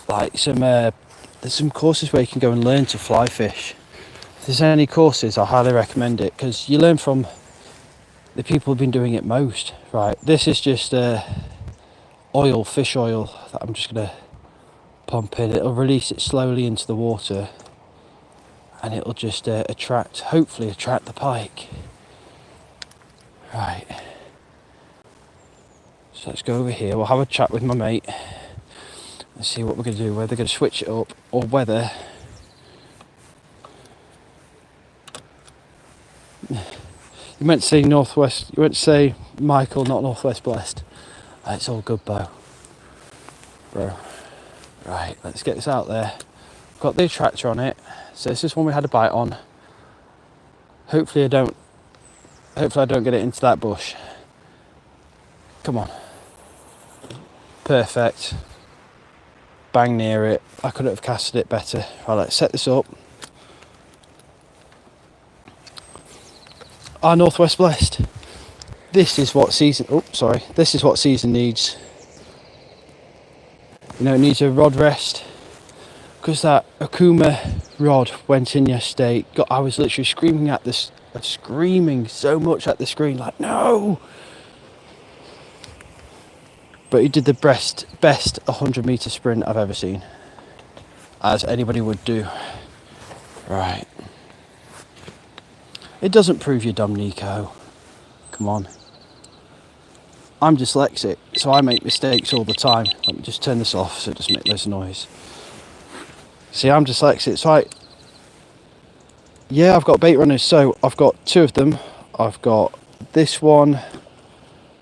Like there's some courses where you can go and learn to fly fish. If there's any courses, I highly recommend it because you learn from the people who've been doing it most. Right, this is just fish oil that I'm just going to pump in. It'll release it slowly into the water and it'll just hopefully attract the pike. Right, so let's go over here. We'll have a chat with my mate and see what we're going to do, whether they're going to switch it up or whether you meant to say northwest, you meant to say Michael, not northwest blessed. It's all good, bro. Right, let's get this out there. Got the attractor on it. So this is one we had a bite on. Hopefully I don't get it into that bush. Come on. Perfect. Bang near it. I couldn't have casted it better. Right, let's set this up. Our Northwest Blessed. This is what season. This is what season needs. You know, it needs a rod rest because that Akuma rod went in yesterday. I was literally screaming so much at the screen, like no. But he did the best 100-meter sprint I've ever seen, as anybody would do. Right. It doesn't prove you're dumb, Nico. Come on. I'm dyslexic, so I make mistakes all the time. Let me just turn this off so it doesn't make less noise. See, I'm dyslexic, so Yeah, I've got bait runners. So I've got two of them. I've got this one,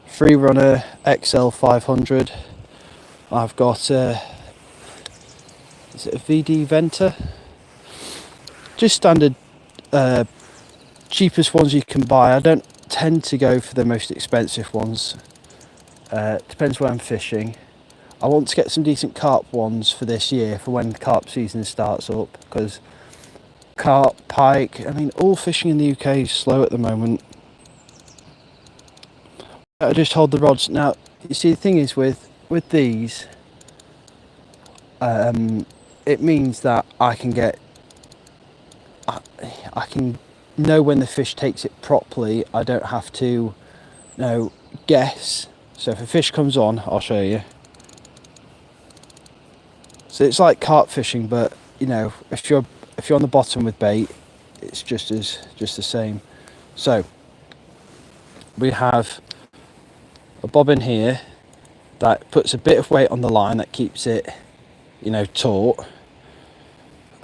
Free Runner XL 500. I've got is it a VD Venter? Just standard, cheapest ones you can buy. I don't tend to go for the most expensive ones. Depends where I'm fishing. I want to get some decent carp ones for this year, for when carp season starts up, because carp, pike, I mean, all fishing in the UK is slow at the moment. I just hold the rods. Now, you see, the thing is with these, it means that I can know when the fish takes it properly. I don't have to, guess. So if a fish comes on, I'll show you. So it's like carp fishing, but if you're on the bottom with bait, it's just the same. So we have a bobbin here that puts a bit of weight on the line that keeps it, taut.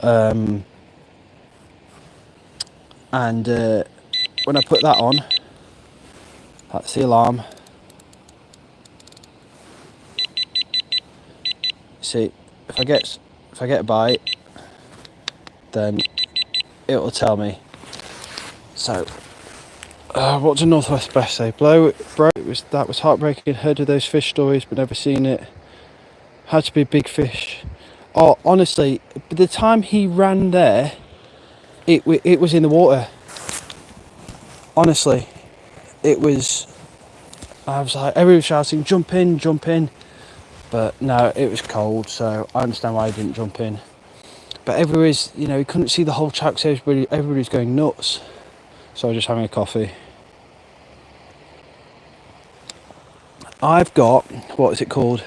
And when I put that on, that's the alarm. See, if I get a bite, then it will tell me. So, what did Northwest Best say? Blow, bro. That was heartbreaking. Heard of those fish stories, but never seen it. Had to be a big fish. Oh, honestly, by the time he ran there, it was in the water. Honestly, it was. I was like, everyone was shouting, "Jump in, jump in!" But no, it was cold, so I understand why he didn't jump in. But everybody's, he couldn't see the whole track, so everybody's going nuts. So I was just having a coffee. I've got, what is it called?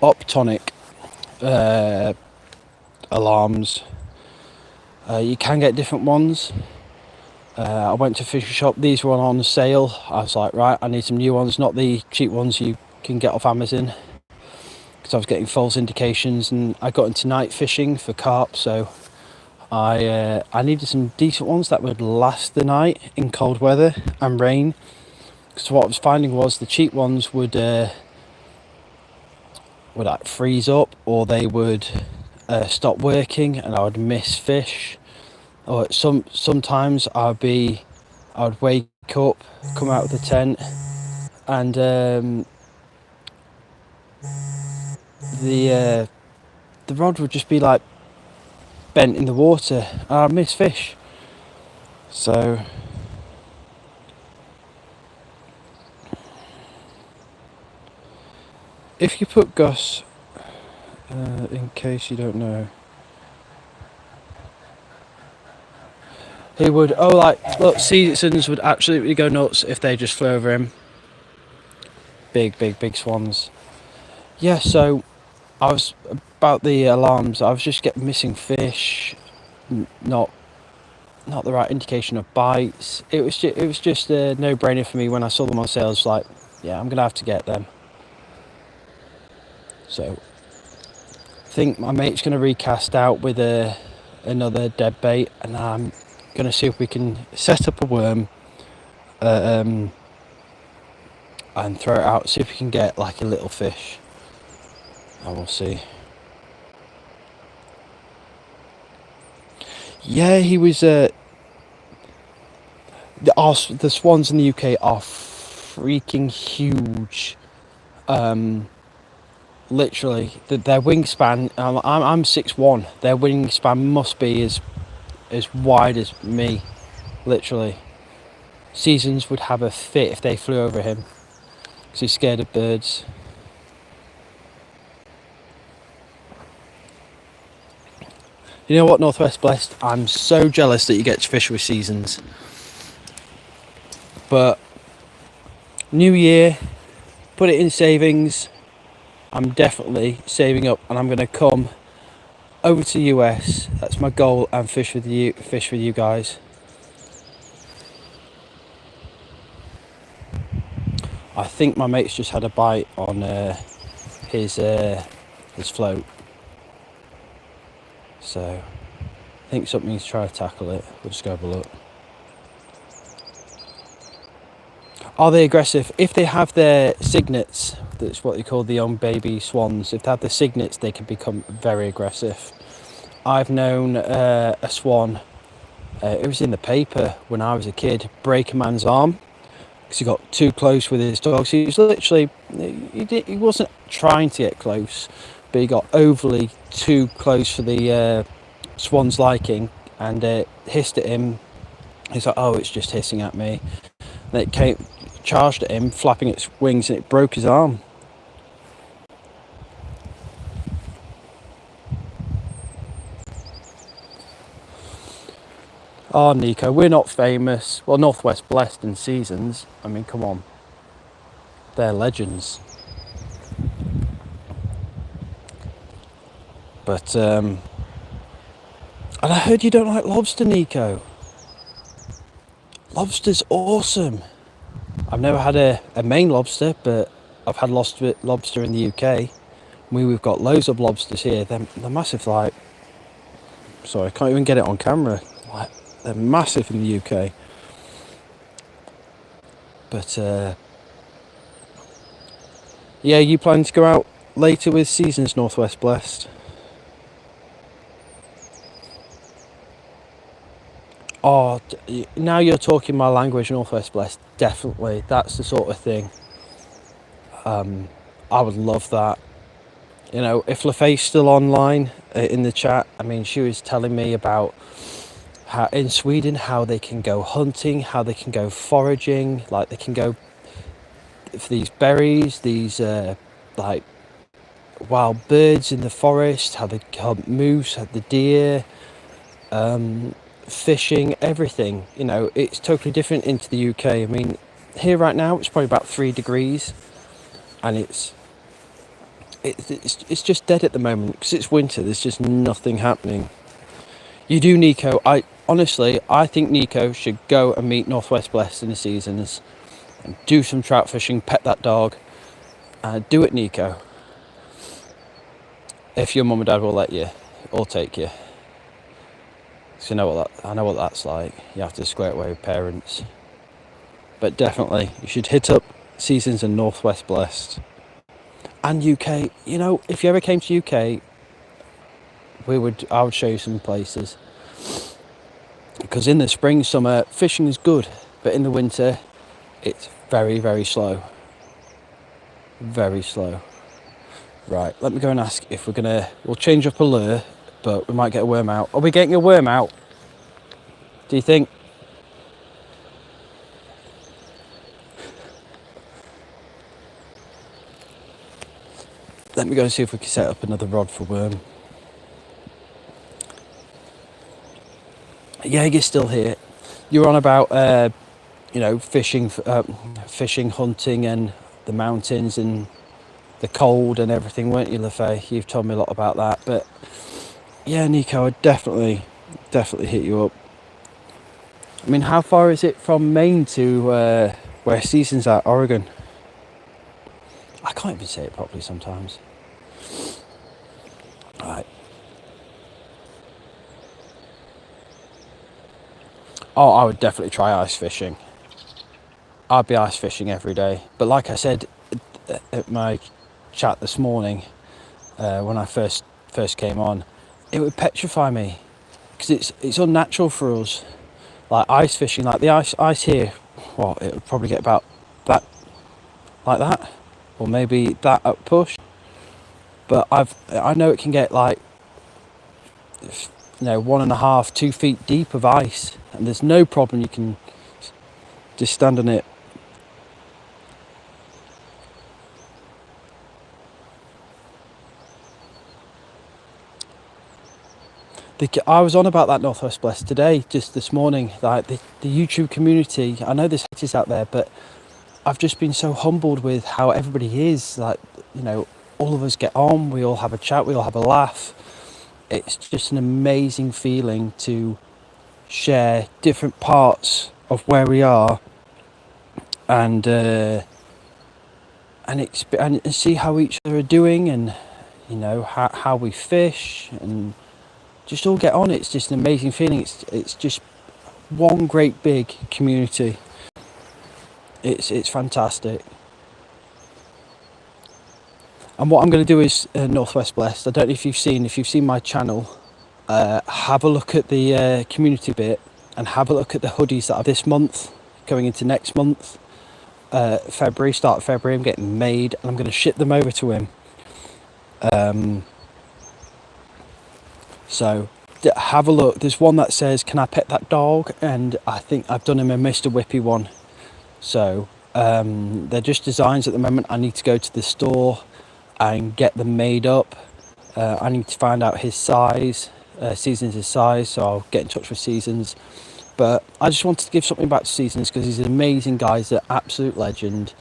Optonic alarms. You can get different ones. I went to a fish shop, these were on sale. I was like, right, I need some new ones, not the cheap ones you can get off Amazon. Because I was getting false indications, and I got into night fishing for carp, so I needed some decent ones that would last the night in cold weather and rain. Because what I was finding was the cheap ones would like freeze up, or they would stop working, and I would miss fish. Or sometimes I would wake up, come out of the tent, and the rod would just be like bent in the water, and I'd miss fish. So if you put Gus, in case you don't know, he would, look, Seasons would absolutely go nuts if they just flew over him. Big swans. Yeah, so I was, about the alarms, I was just missing fish, not the right indication of bites. It was just a no-brainer for me when I saw them on sale. I was like, yeah, I'm gonna have to get them. So I think my mate's gonna recast out with another dead bait, and I'm gonna see if we can set up a worm and throw it out, see if we can get like a little fish. I will see. Yeah, he was. The swans in the UK are freaking huge. Literally, their wingspan. I'm 6'1". Their wingspan must be as wide as me. Literally, Seasons would have a fit if they flew over him, because he's scared of birds. You know what, Northwest Blessed? I'm so jealous that you get to fish with Seasons. But New Year, put it in savings. I'm definitely saving up, and I'm going to come over to the US. That's my goal, and fish with you guys. I think my mate's just had a bite on his float. So I think something's trying to tackle it. We'll just go have a look. Are they aggressive? If they have their signets, that's what they call the young baby swans. If they have the signets, they can become very aggressive. I've known a swan, it was in the paper when I was a kid, break a man's arm because he got too close with his dog. So he was literally, he wasn't trying to get close, but he got overly too close for the swan's liking, and hissed at him. He's like, oh, it's just hissing at me. And it came, charged at him, flapping its wings, and it broke his arm. Oh, Nico, we're not famous. Well, Northwest Blessed and Seasons. I mean, come on. They're legends. But, and I heard you don't like lobster, Nico. Lobster's awesome. I've never had a Maine lobster, but I've had lobster in the UK. We've got loads of lobsters here. They're massive, like... Sorry, I can't even get it on camera. Like, they're massive in the UK. But, yeah, you plan to go out later with Seasons Northwest Blessed? Oh, now you're talking my language, Northwest Blessed. Definitely, that's the sort of thing. I would love that. You know, if LaFay's still online in the chat, I mean, she was telling me about how in Sweden, how they can go hunting, how they can go foraging, like they can go for these berries, these like wild birds in the forest, how they hunt moose, the deer, fishing, everything. You know, it's totally different into the UK. I mean, here right now it's probably about 3 degrees, and it's just dead at the moment because it's winter. There's just nothing happening. You do, Nico. I think Nico should go and meet Northwest Blessed in the Seasons and do some trout fishing, pet that dog. Do it, Nico. If your mum and dad will let you or take you. So I know what that's like. You have to square it away with parents. But definitely, you should hit up Seasons and Northwest Blessed. And UK, you know, if you ever came to UK, I would show you some places. Because in the spring, summer, fishing is good. But in the winter, it's very, very slow. Very slow. Right, let me go and ask if we'll change up a lure, but we might get a worm out. Are we getting a worm out? Do you think? Let me go and see if we can set up another rod for worm. Yeah, you're still here. You're on about, you know, fishing, hunting, and the mountains and the cold and everything, weren't you, LaFay? You've told me a lot about that. But yeah, Nico, I'd definitely hit you up. I mean, how far is it from Maine to where Seasons at, Oregon? I can't even say it properly sometimes. Right. Oh, I would definitely try ice fishing. I'd be ice fishing every day. But like I said at my chat this morning, when I first came on, it would petrify me because it's unnatural for us. Like ice fishing, like the ice here, well, it would probably get about that, like that, or maybe that up push. But I know it can get like, you know, 1.5, 2 feet deep of ice, and there's no problem. You can just stand on it. I was on about that Northwest Blessed today, just this morning. Like the YouTube community, I know there's haters out there, but I've just been so humbled with how everybody is. Like, you know, all of us get on, we all have a chat, we all have a laugh. It's just an amazing feeling to share different parts of where we are and see how each other are doing, and you know how we fish, and just all get on. It's just an amazing feeling. It's just one great big community. It's fantastic. And what I'm going to do is Northwest Blessed. I don't know if you've seen my channel. Have a look at the community bit and have a look at the hoodies that are this month going into next month. February, start of February, I'm getting made and I'm going to ship them over to him. So have a look. There's one that says, "Can I pet that dog?" And I think I've done him a Mr. Whippy one. So they're just designs at the moment. I need to go to the store and get them made up. I need to find out his size, Seasons' his size, so I'll get in touch with Seasons. But I just wanted to give something back to Seasons because he's an amazing guy. He's an absolute legend.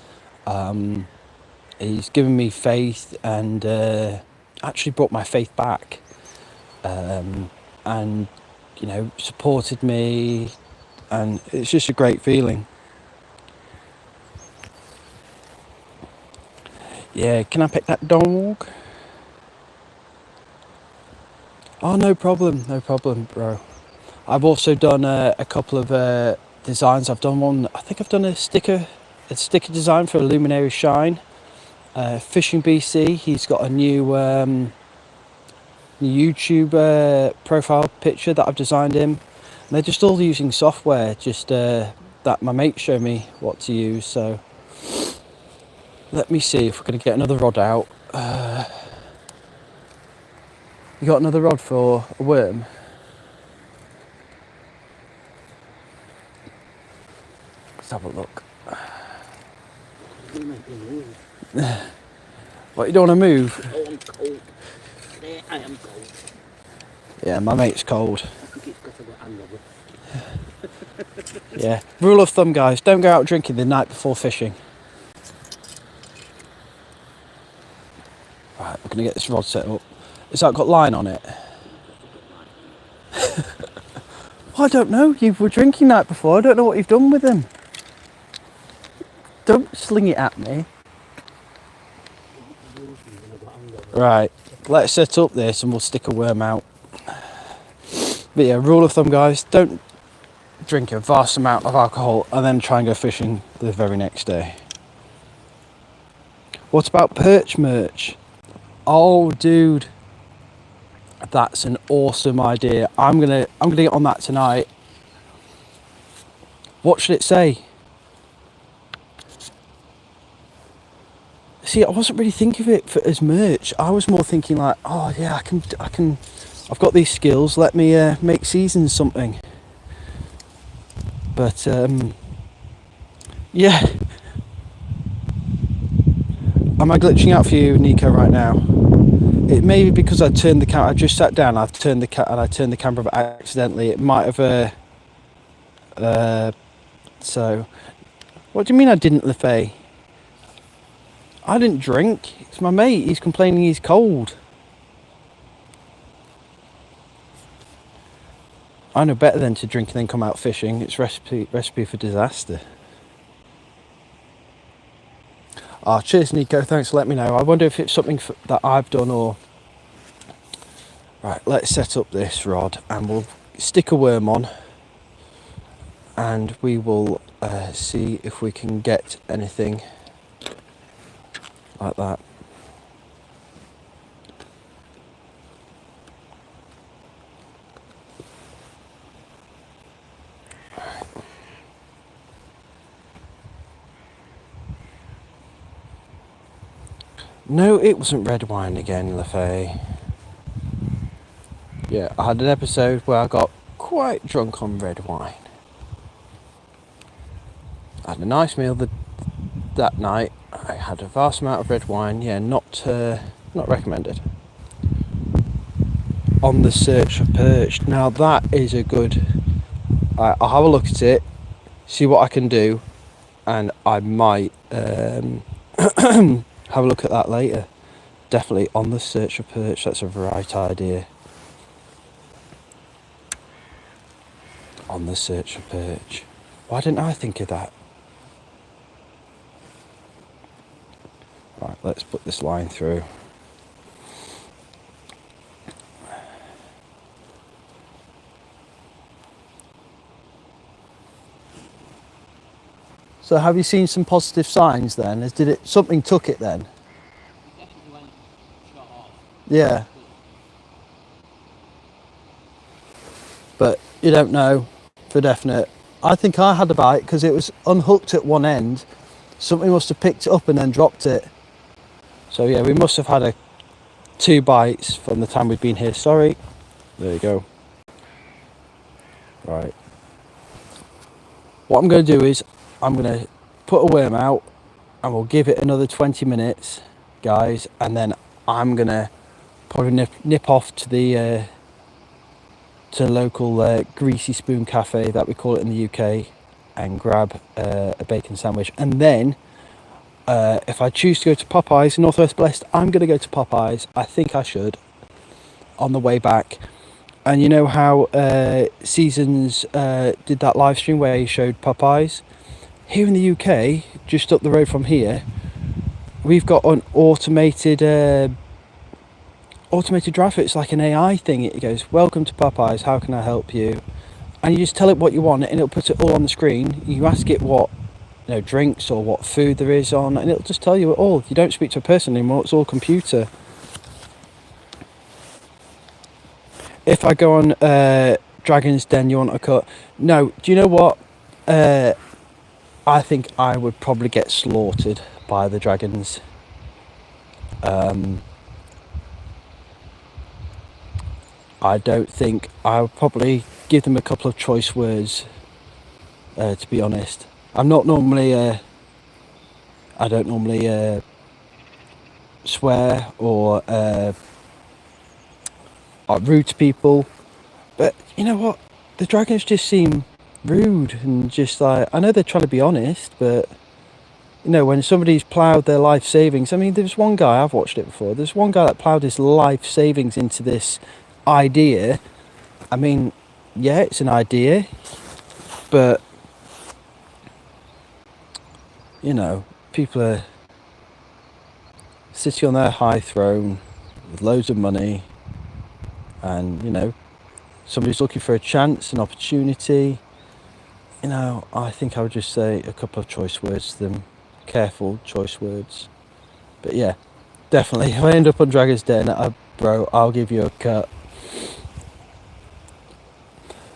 He's given me faith and actually brought my faith back. And, you know, supported me. And it's just a great feeling. Yeah, can I pick that dog? Oh, no problem, bro. I've also done a couple of designs. I've done one, I think I've done a sticker design for Luminary Shine. Fishing BC, he's got a new YouTube profile picture that I've designed him. And they're just all using software, just that my mate showed me what to use. So let me see if we're going to get another rod out. You got another rod for a worm? Let's have a look. What, you don't want to move? Oh, I'm cold. Today I am cold. Yeah, my mate's cold. I think it's because I've got hangover. Yeah. Rule of thumb, guys, don't go out drinking the night before fishing. Right, we're going to get this rod set up. Has that got line on it? Well, I don't know. You were drinking night before. I don't know what you've done with them. Don't sling it at me. Right, let's set up this and we'll stick a worm out. But yeah, rule of thumb, guys, don't drink a vast amount of alcohol and then try and go fishing the very next day. What about perch merch? Oh, dude, that's an awesome idea. I'm gonna get on that tonight. What should it say? See, I wasn't really thinking of it as merch. I was more thinking like, oh yeah, I can. I've got these skills. Let me make Seasons something. But yeah. Am I glitching out for you, Nico, right now? It may be because I turned the camera. I just sat down. I turned the camera up accidentally. It might have. So, what do you mean I didn't, Lefay? I didn't drink. It's my mate. He's complaining he's cold. I know better than to drink and then come out fishing. It's recipe for disaster. Oh, cheers, Nico. Thanks for letting me know. I wonder if it's something that I've done or... Right, let's set up this rod and we'll stick a worm on and we will see if we can get anything like that. No, it wasn't red wine again, Lefay. Yeah, I had an episode where I got quite drunk on red wine. I had a nice meal that night. I had a vast amount of red wine. Yeah, not recommended. On the search for perch. Now that is a good... I'll have a look at it, see what I can do, and I might have a look at that later. Definitely on the search for perch. That's a right idea. On the search for perch. Why didn't I think of that? Right, let's put this line through. So have you seen some positive signs then? Did it something took it then? It definitely went shot off. Yeah, but you don't know for definite. I think I had a bite because it was unhooked at one end. Something must have picked it up and then dropped it. So yeah, we must have had 2 bites from the time we've been here. Sorry. There you go. Right. What I'm going to do is I'm going to put a worm out and we'll give it another 20 minutes, guys, and then I'm going to probably nip off to the local Greasy Spoon Cafe that we call it in the UK and grab a bacon sandwich. And then if I choose to go to Popeyes, Northwest Blessed, I'm going to go to Popeyes. I think I should on the way back. And you know how Seasons did that live stream where he showed Popeyes? Here in the UK, just up the road from here, we've got an automated drive-through. It's like an AI thing. It goes, "Welcome to Popeyes, how can I help you?" And you just tell it what you want and it'll put it all on the screen. You ask it what drinks or what food there is on, and it'll just tell you it all. You don't speak to a person anymore, it's all computer. If I go on Dragon's Den, you want a cut? No, do you know what? I think I would probably get slaughtered by the dragons. I don't think I would probably give them a couple of choice words, to be honest. I'm not normally I don't normally swear or are rude to people, but you know what, the dragons just seem rude and just like, I know they're trying to be honest, but when somebody's ploughed their life savings, I mean, there's one guy, I've watched it before, there's one guy that ploughed his life savings into this idea. I mean, yeah, it's an idea, but people are sitting on their high throne with loads of money, and somebody's looking for a chance, an opportunity. I think I would just say a couple of choice words to them, careful choice words. But yeah, definitely, if I end up on Dragon's Den, bro, I'll give you a cut.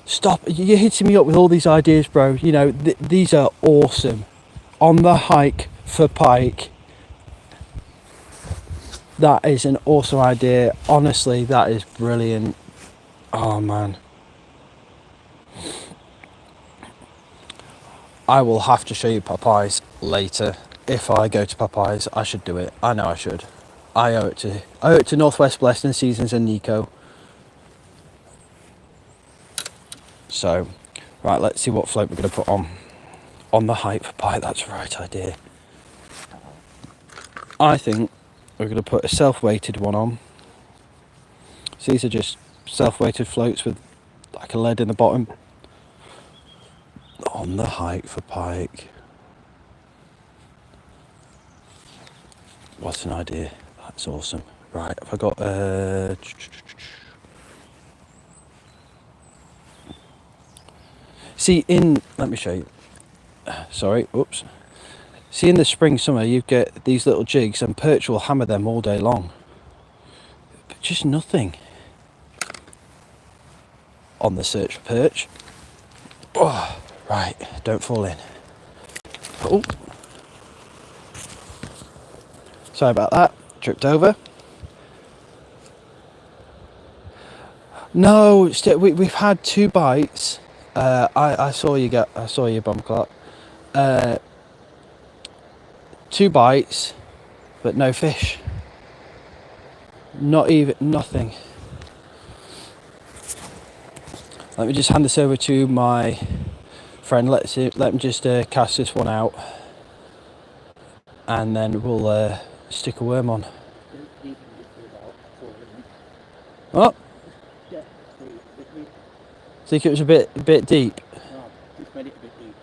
Stop, you're hitting me up with all these ideas, bro. These are awesome. On the hike for pike. That is an awesome idea. Honestly, that is brilliant. Oh man. I will have to show you Popeyes later. If I go to Popeyes, I should do it. I know I should. I owe it to Northwest Blessed and Seasons and Nico. So, right, let's see what float we're going to put on the hype for pie. That's the right idea. I think we're going to put a self-weighted one on. So these are just self-weighted floats with like a lead in the bottom. On the hike for pike. What an idea. That's awesome. Right, have I got see, let me show you. Sorry, oops. See, in the spring, summer, you get these little jigs and perch will hammer them all day long. But just nothing on the search for perch. Oh, right, don't fall in. Oh. Sorry about that, tripped over. No, we've had 2 bites. I saw you bum clock. 2 bites, but no fish. Nothing. Let me just hand this over to my friend. Let me just cast this one out, and then we'll stick a worm on. Oh, think it was a bit deep. No, just made it a bit deep.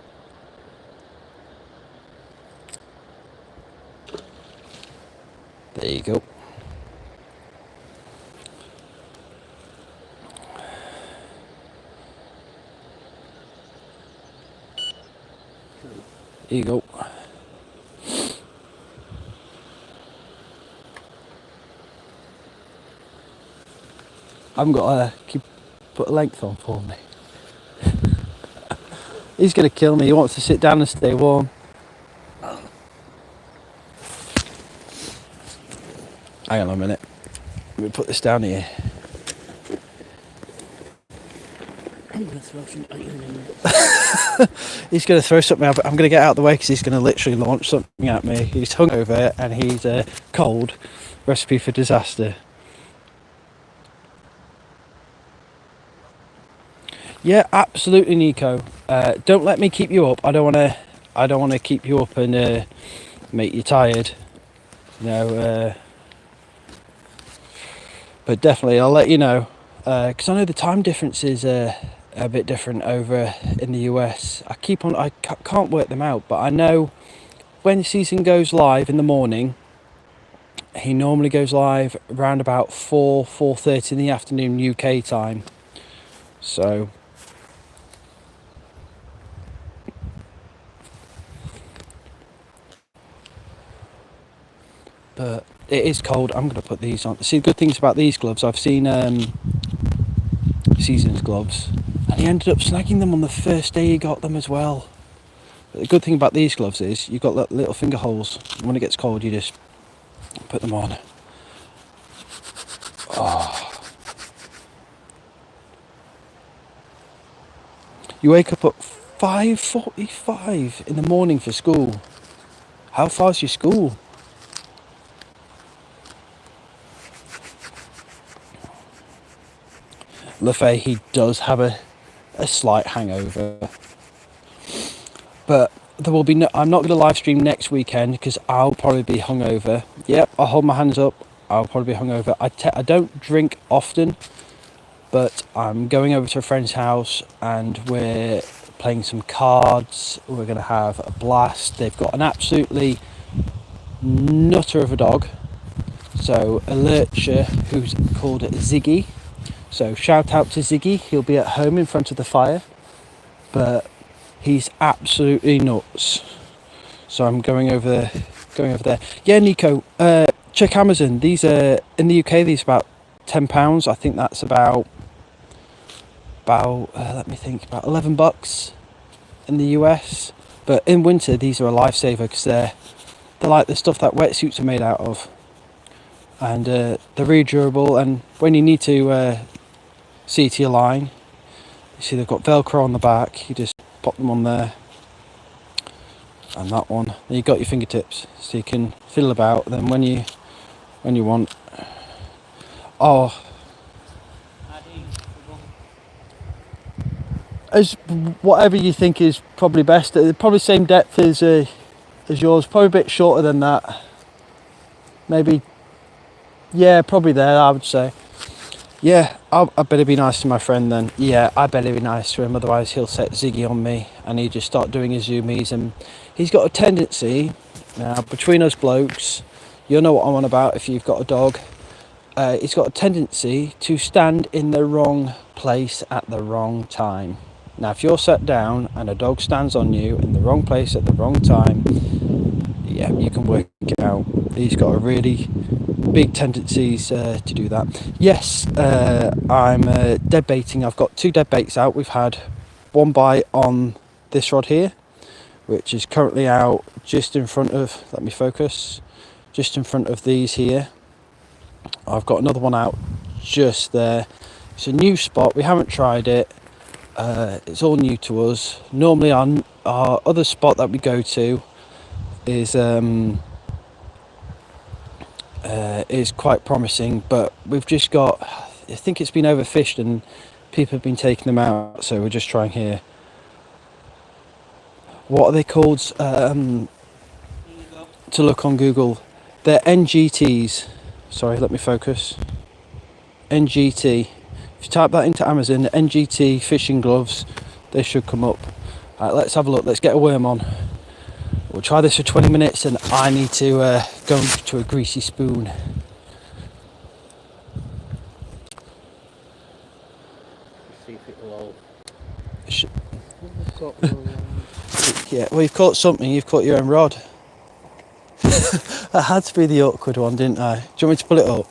There you go. Here you go. I haven't got to put a length on for me. He's going to kill me. He wants to sit down and stay warm. Hang on a minute. Let me put this down here. I'm going to throw something at you in a minute. He's going to throw something out, but I'm going to get out of the way because he's going to literally launch something at me. He's hungover and he's cold. Recipe for disaster. Yeah, absolutely, Nico. Don't let me keep you up. I don't want to keep you up and make you tired. No. But definitely, I'll let you know. Because I know the time difference is a bit different over in the US. I can't work them out, but I know when season goes live in the morning, he normally goes live around about 4:30 in the afternoon UK time. So but it is cold. I'm going to put these on. See, the good things about these gloves, I've seen Seasons gloves, and he ended up snagging them on the first day he got them as well. But the good thing about these gloves is you've got little finger holes. When it gets cold, you just put them on. Oh. You wake up at 5:45 in the morning for school. How far's your school? LaFay, he does have a slight hangover. But there will be no, I'm not going to live stream next weekend because I'll probably be hungover. Yep, I'll hold my hands up. I'll probably be hungover. I don't drink often, but I'm going over to a friend's house and we're playing some cards. We're going to have a blast. They've got an absolutely nutter of a dog. So a lurcher who's called Ziggy. So shout out to Ziggy. He'll be at home in front of the fire. But he's absolutely nuts. So I'm going over there. Yeah, Nico, check Amazon. These are in the UK. These are about £10. I think that's about let me think, about $11 in the US. But in winter, these are a lifesaver because they're like the stuff that wetsuits are made out of, and they're really durable. And when you need to see to your line, you see they've got Velcro on the back. You just pop them on there, and that one. Then you've got your fingertips, so you can fiddle about. Then when you want, as whatever you think is probably best. Probably same depth as yours. Probably a bit shorter than that. Maybe. Yeah, probably there. I would say. Yeah, I better be nice to my friend then. Yeah, I better be nice to him, otherwise he'll set Ziggy on me and he'll just start doing his zoomies. And he's got a tendency, now between us blokes, you'll know what I'm on about if you've got a dog. He's got a tendency to stand in the wrong place at the wrong time. Now, if you're sat down and a dog stands on you in the wrong place at the wrong time, yeah, you can work it out. He's got a really big tendencies to do that. Yes, I'm dead baiting. I've got 2 dead baits out. We've had one bite on this rod here, which is currently out just in front of, let me focus, just in front of these here. I've got another one out just there. It's a new spot. We haven't tried it. It's all new to us. Normally our other spot that we go to is quite promising, but we've just got, I think it's been overfished and people have been taking them out, so we're just trying here. What are they called? To look on Google. They're NGTs. Sorry, let me focus. NGT. If you type that into Amazon, NGT fishing gloves, they should come up. Right, let's have a look. Let's get a worm on. We'll try this for 20 minutes and I need to go to a greasy spoon. See if it will hold. Yeah, well, you've caught something, you've caught your own rod. That had to be the awkward one, didn't I? Do you want me to pull it up?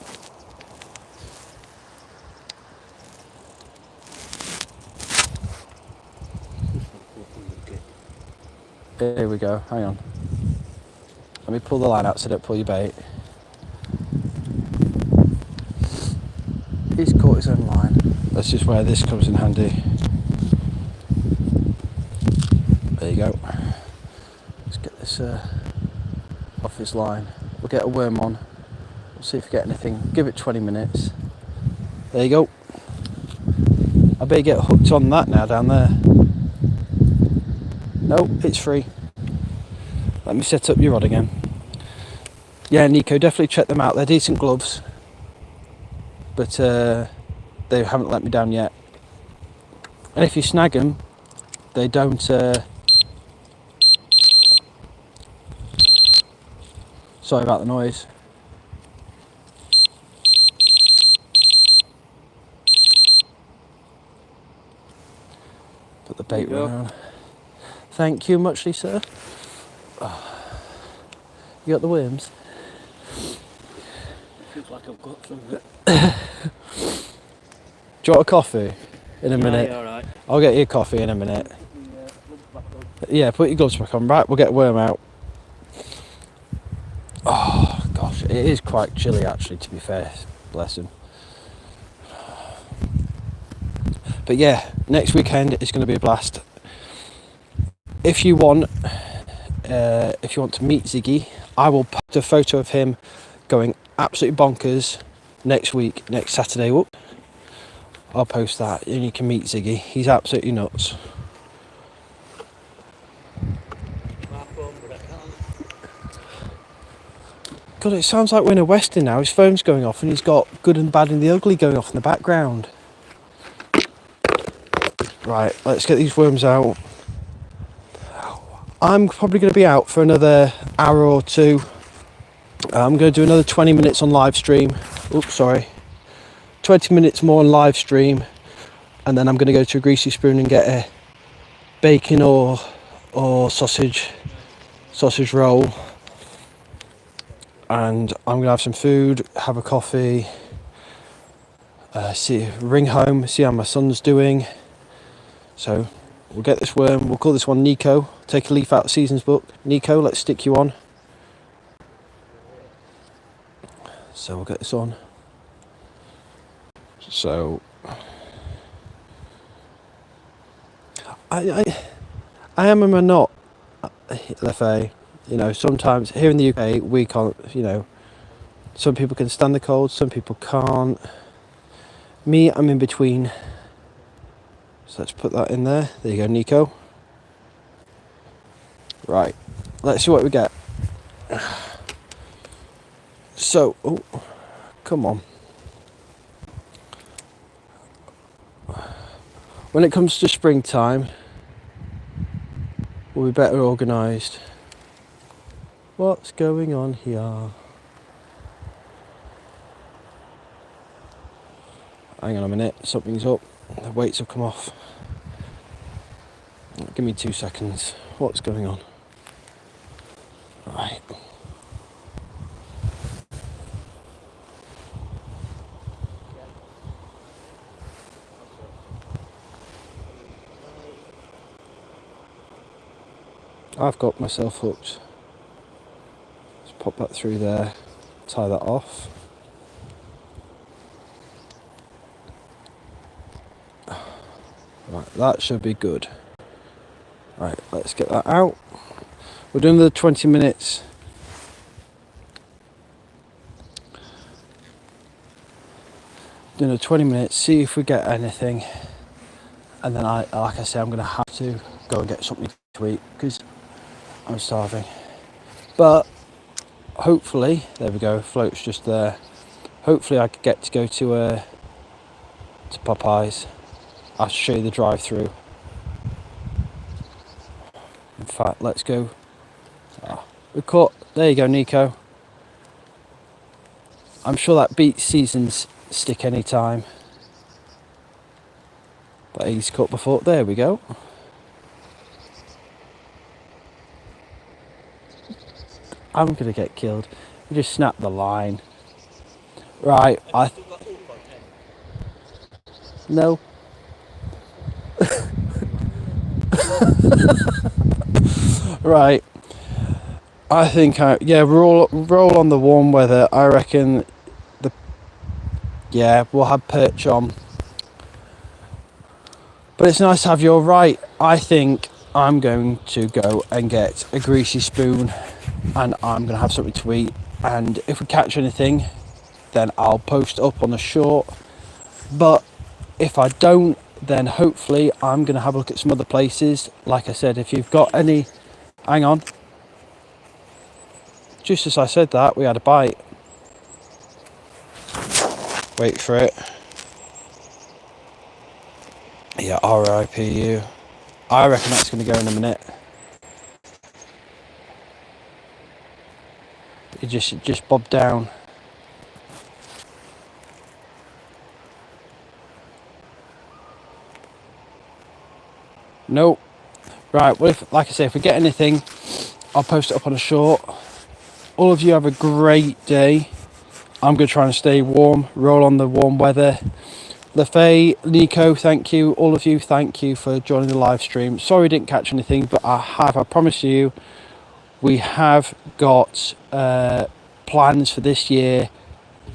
Here we go, hang on. Let me pull the line out so don't pull your bait. He's caught his own line. That's just where this comes in handy. There you go. Let's get this off his line. We'll get a worm on. We'll see if we get anything. Give it 20 minutes. There you go. I better get hooked on that now down there. No, it's free. Let me set up your rod again. Yeah, Nico, definitely check them out. They're decent gloves. But they haven't let me down yet. And if you snag them, they don't... Sorry about the noise. Put the bait on. Thank you muchly, sir. Oh. You got the worms? Feels like I've got some. Do you want a coffee? In a minute. Yeah, alright. I'll get you a coffee in a minute. Yeah, put your gloves back on. Right, we'll get a worm out. Oh, gosh. It is quite chilly, actually, to be fair. Bless him. But yeah, next weekend is going to be a blast. If you want to meet Ziggy, I will post a photo of him going absolutely bonkers next week, next Saturday. Whoop. I'll post that and you can meet Ziggy. He's absolutely nuts. God, it sounds like we're in a western now. His phone's going off and he's got Good and Bad and the Ugly going off in the background. Right, let's get these worms out. I'm probably going to be out for another hour or two. I'm going to do another 20 minutes on live stream. Oops, sorry. 20 minutes more on live stream. And then I'm going to go to a Greasy Spoon and get a bacon or sausage roll. And I'm going to have some food, have a coffee, ring home, see how my son's doing. So we'll get this worm, we'll call this one Nico. Take a leaf out of the season's book. Nico, let's stick you on. So we'll get this on. So I am and I'm not LFA. You know, sometimes here in the UK we can't, you know, some people can stand the cold, some people can't. Me, I'm in between. So let's put that in there. There you go, Nico. Right, let's see what we get. So, oh, come on. When it comes to springtime, we'll be better organised. What's going on here? Hang on a minute, something's up. The weights have come off. Give me 2 seconds. What's going on? Right. I've got myself hooked. Let's pop that through there, tie that off. Right, that should be good. Right, let's get that out. We're doing the 20 minutes. Doing the 20 minutes, see if we get anything. And then like I say, I'm going to have to go and get something to eat because I'm starving. But hopefully, there we go, float's just there. Hopefully I could get to go to Popeyes. I'll show you the drive-through. In fact, let's go. Oh, we caught. There you go, Nico. I'm sure that beats season's stick any time. But he's caught before. There we go. I'm gonna get killed. We just snapped the line. Right, no. Right, I think yeah, roll on the warm weather. I reckon we'll have perch on. But it's nice to have your right. I think I'm going to go and get a greasy spoon and I'm going to have something to eat. And if we catch anything, then I'll post up on the short. But if I don't, then hopefully I'm going to have a look at some other places. Like I said, if you've got any... Hang on. Just as I said that, we had a bite. Wait for it. Yeah, RIPU. I reckon that's going to go in a minute. It just bobbed down. Nope. Right, well, like I say, if we get anything, I'll post it up on a short. All of you have a great day. I'm going to try and stay warm, roll on the warm weather. LaFay, Nico, thank you. All of you, thank you for joining the live stream. Sorry we didn't catch anything, but I promise you, we have got plans for this year.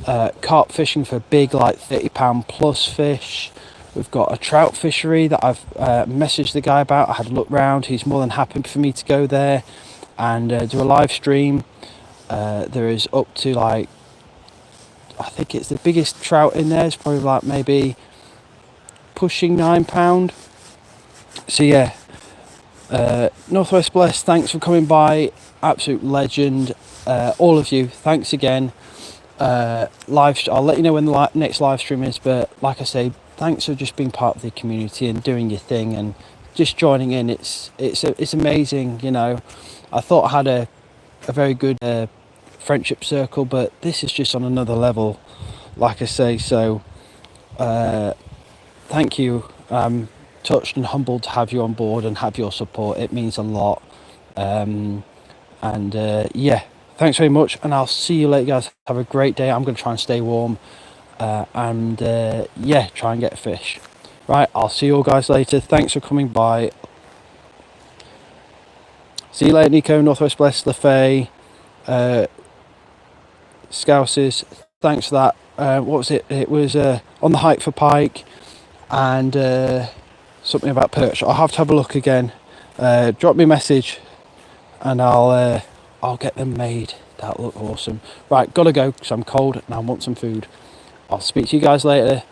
Carp fishing for big, like £30 plus fish. We've got a trout fishery that I've messaged the guy about. I had a look round. He's more than happy for me to go there and do a live stream. There is up to like, I think it's the biggest trout in there. It's probably like maybe pushing £9. So yeah, Northwest Bless, thanks for coming by. Absolute legend. All of you, thanks again. I'll let you know when the next live stream is, but like I say, thanks for just being part of the community and doing your thing and just joining in. It's amazing, you know. I thought I had a very good friendship circle, but this is just on another level, like I say. So thank you. I'm touched and humbled to have you on board and have your support. It means a lot. Yeah, thanks very much, and I'll see you later, guys. Have a great day. I'm going to try and stay warm yeah, try and get a fish. Right, I'll see you all guys later. Thanks for coming by. See you later, Nico, Northwest Bless, LaFay, Scousers. Thanks for that. What was it? It was on the hike for pike and something about perch. I'll have to have a look again. Drop me a message and I'll get them made. That'll look awesome. Right, gotta go because I'm cold and I want some food. I'll speak to you guys later.